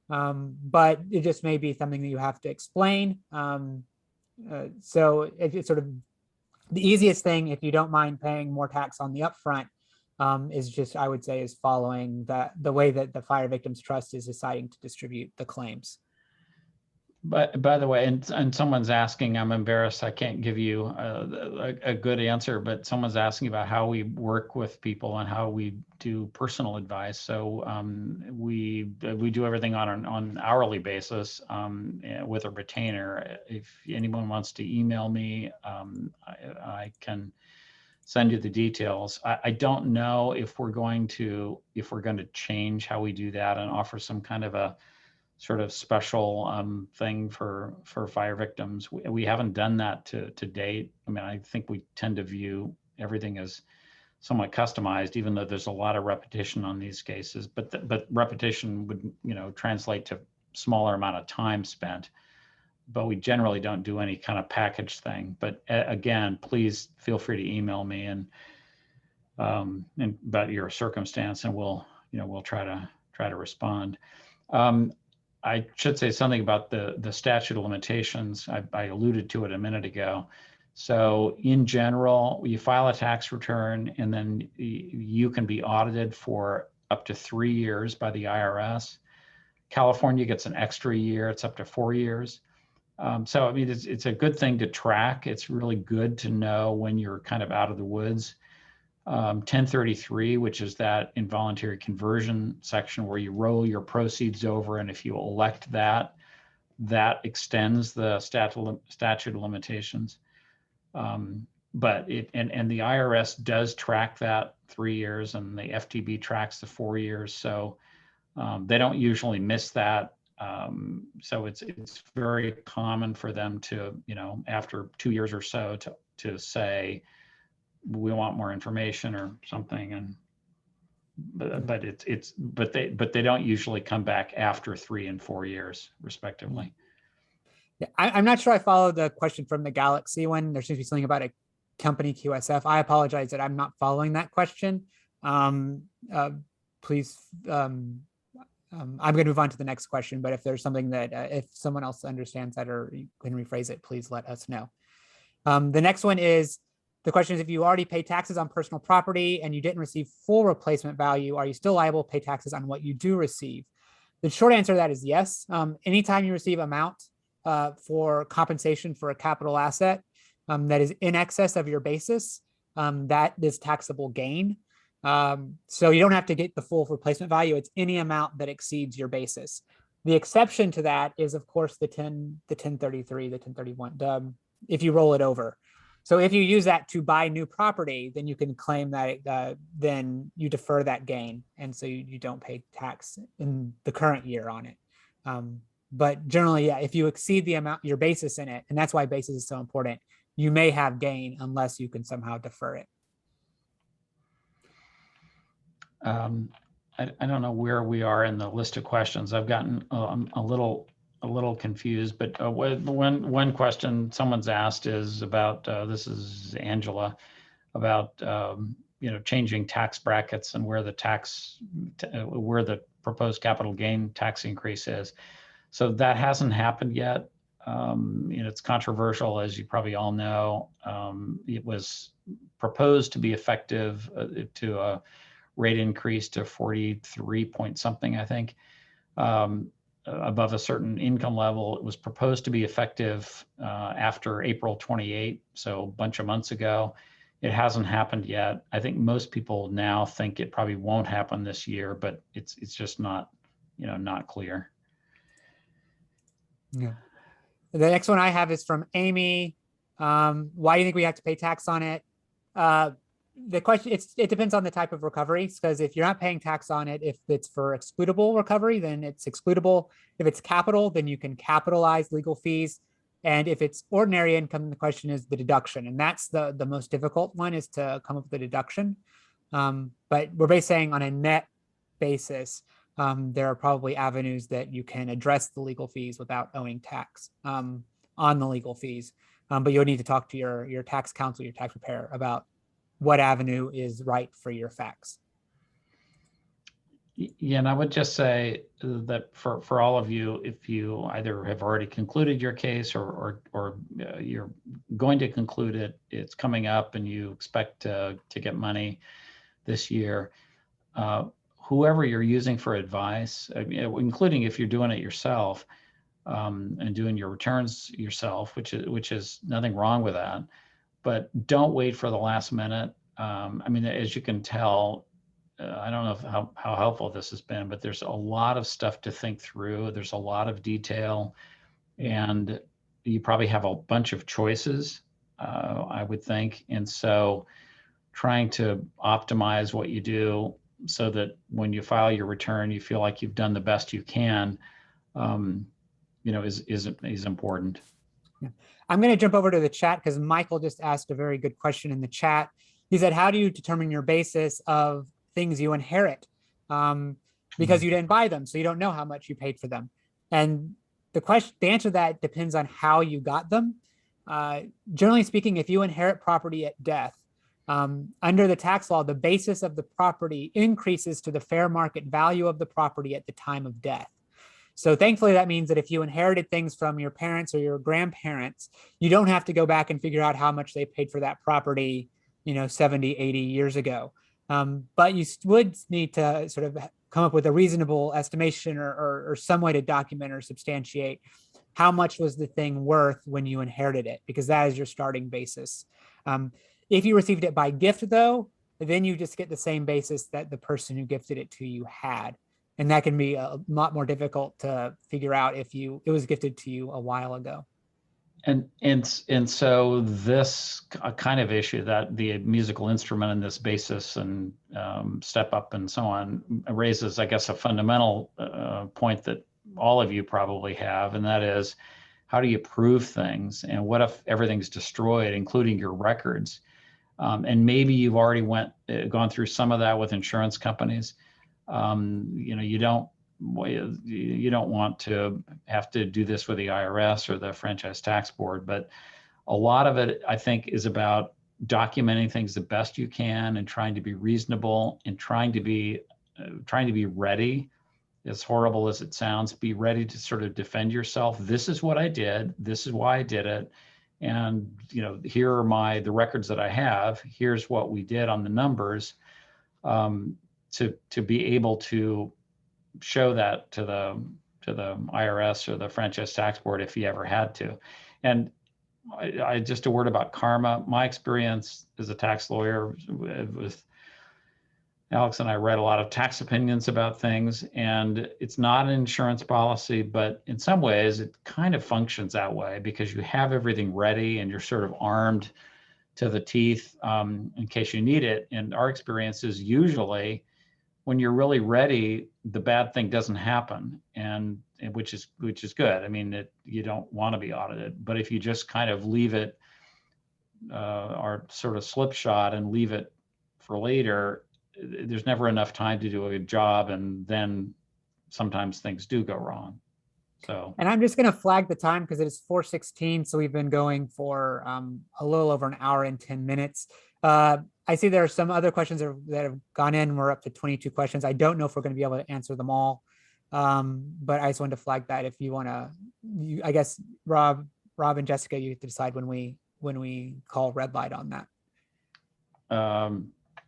But it just may be something that you have to explain. So it's sort of the easiest thing, if you don't mind paying more tax on the upfront, is just, I would say, is following the way that the Fire Victims Trust is deciding to distribute the claims. But by the way, and someone's asking, I'm embarrassed I can't give you a good answer, but someone's asking about how we work with people and how we do personal advice. So we do everything on an hourly basis with a retainer. If anyone wants to email me, I can send you the details. I don't know if we're going to change how we do that and offer some kind of a sort of special thing for fire victims. We haven't done that to date. I think we tend to view everything as somewhat customized, even though there's a lot of repetition on these cases. But repetition would translate to smaller amount of time spent. But we generally don't do any kind of package thing. But again, please feel free to email me and about your circumstance, and we'll try to respond. I should say something about the statute of limitations. I alluded to it a minute ago. So in general, you file a tax return, and then you can be audited for up to 3 years by the IRS. California gets an extra year. It's up to 4 years. So it's a good thing to track. It's really good to know when you're kind of out of the woods. 1033, which is that involuntary conversion section where you roll your proceeds over, and if you elect that extends the statute of limitations. But the IRS does track that 3 years, and the FTB tracks the 4 years. So they don't usually miss that. So it's very common for them to, after 2 years or so, to say, we want more information or something. But they don't usually come back after 3 and 4 years, respectively. Yeah, I'm not sure I followed the question from the Galaxy one. There seems to be something about a company QSF. I apologize that I'm not following that question. Please, I'm going to move on to the next question, but if there's something that, if someone else understands that or you can rephrase it, please let us know. The next one is, the question is, if you already pay taxes on personal property and you didn't receive full replacement value, are you still liable to pay taxes on what you do receive? The short answer to that is yes. Anytime you receive amount for compensation for a capital asset that is in excess of your basis, that is taxable gain. So you don't have to get the full replacement value. It's any amount that exceeds your basis. The exception to that is, of course, the 1033, the 1031, if you roll it over. So if you use that to buy new property, then you can claim that then you defer that gain. And so you don't pay tax in the current year on it. But generally, yeah, if you exceed the amount, your basis in it, and that's why basis is so important. you may have gain unless you can somehow defer it. I don't know where we are in the list of questions. I've gotten a little confused, but one question someone's asked is about, this is Angela, about changing tax brackets and where where the proposed capital gain tax increase is. So that hasn't happened yet. It's controversial, as you probably all know. It was proposed to be effective to a rate increase to 43 point something, I think, above a certain income level. It was proposed to be effective after April 28, so a bunch of months ago. It hasn't happened yet. I think most people now think it probably won't happen this year, but it's just not, not clear. Yeah. The next one I have is from Amy. Why do you think we have to pay tax on it? The question, it depends on the type of recovery, because if you're not paying tax on it, if it's for excludable recovery, then it's excludable. If it's capital, then you can capitalize legal fees. And if it's ordinary income, the question is the deduction. And that's the most difficult one, is to come up with a deduction. But we're basically saying on a net basis, there are probably avenues that you can address the legal fees without owing tax on the legal fees. But you'll need to talk to your tax counsel, your tax preparer, about what avenue is right for your facts. Yeah, and I would just say that for all of you, if you either have already concluded your case or you're going to conclude it, it's coming up and you expect to get money this year, whoever you're using for advice, including if you're doing it yourself and doing your returns yourself, which is nothing wrong with that, but don't wait for the last minute. I mean, as you can tell, I don't know how helpful this has been, but there's a lot of stuff to think through. There's a lot of detail, and you probably have a bunch of choices, I would think. And so trying to optimize what you do so that when you file your return, you feel like you've done the best you can, is important. Yeah. I'm going to jump over to the chat because Michael just asked a very good question in the chat. He said, how do you determine your basis of things you inherit? Because you didn't buy them, so you don't know how much you paid for them. And the answer to that depends on how you got them. Generally speaking, if you inherit property at death, under the tax law, the basis of the property increases to the fair market value of the property at the time of death. So thankfully, that means that if you inherited things from your parents or your grandparents, you don't have to go back and figure out how much they paid for that property, 70, 80 years ago. But you would need to sort of come up with a reasonable estimation or some way to document or substantiate how much was the thing worth when you inherited it, because that is your starting basis. If you received it by gift, though, then you just get the same basis that the person who gifted it to you had. And that can be a lot more difficult to figure out if it was gifted to you a while ago. And so this kind of issue, that the musical instrument in this basis and step up and so on, raises, I guess, a fundamental point that all of you probably have, and that is, how do you prove things? And what if everything's destroyed, including your records? And maybe you've already gone through some of that with insurance companies. You don't want to have to do this with the IRS or the Franchise Tax Board, but a lot of it, I think, is about documenting things the best you can and trying to be reasonable and trying to be ready. As horrible as it sounds, be ready to sort of defend yourself. This is what I did. This is why I did it. And here are the records that I have. Here's what we did on the numbers, to be able to show that to the IRS or the Franchise Tax Board if you ever had to. And I just a word about karma. My experience as a tax lawyer with Alex and I read a lot of tax opinions about things, and it's not an insurance policy, but in some ways it kind of functions that way because you have everything ready and you're sort of armed to the teeth in case you need it. And our experience is usually when you're really ready, the bad thing doesn't happen, and which is good. I mean, you don't want to be audited, but if you just kind of leave it our sort of slipshod and leave it for later, there's never enough time to do a good job, and then sometimes things do go wrong. So, And I'm just going to flag the time because it is 4:16. So we've been going for a little over an hour and 10 minutes. I see there are some other questions that have gone in. We're up to 22 questions. I don't know if we're going to be able to answer them all. But I just wanted to flag that if you want to, I guess, Rob and Jessica, you have to decide when we call red light on that.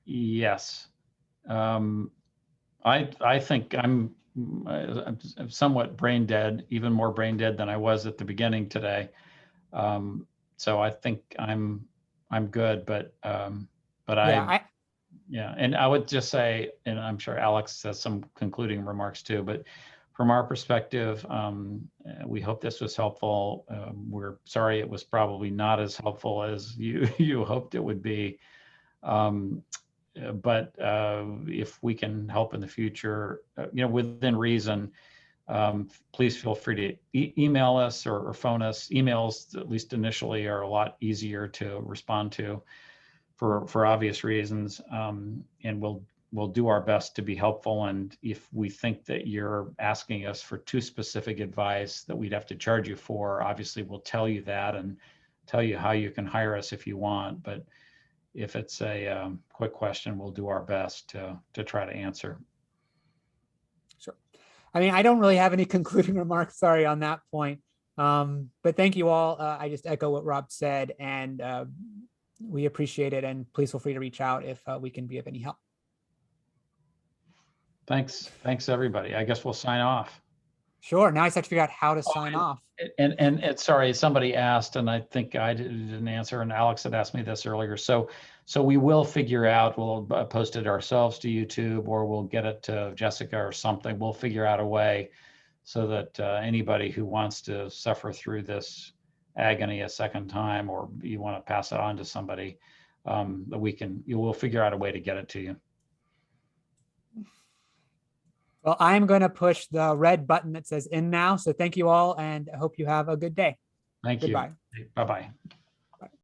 yes. I think I'm somewhat brain dead, even more brain dead than I was at the beginning today. So I think I'm good, but yeah, and I would just say, and I'm sure Alex has some concluding remarks too, but from our perspective, we hope this was helpful. We're sorry it was probably not as helpful as you hoped it would be. But if we can help in the future, within reason, please feel free to email us or phone us. Emails, at least initially, are a lot easier to respond to for obvious reasons. And we'll do our best to be helpful. And if we think that you're asking us for too specific advice that we'd have to charge you for, obviously we'll tell you that and tell you how you can hire us if you want. But if it's a quick question, we'll do our best to try to answer. Sure. I mean, I don't really have any concluding remarks, sorry, on that point. But thank you all. I just echo what Rob said, and we appreciate it. And please feel free to reach out if we can be of any help. Thanks, everybody. I guess we'll sign off. Sure. Now I just have to figure out how to sign off. And sorry, somebody asked, and I think I didn't answer, and Alex had asked me this earlier. So we will figure out, we'll post it ourselves to YouTube, or we'll get it to Jessica or something. We'll figure out a way so that anybody who wants to suffer through this agony a second time, or you want to pass it on to somebody, that we'll figure out a way to get it to you. Well, I'm going to push the red button that says end now. So thank you all, and I hope you have a good day. Thank you. Goodbye. Bye-bye.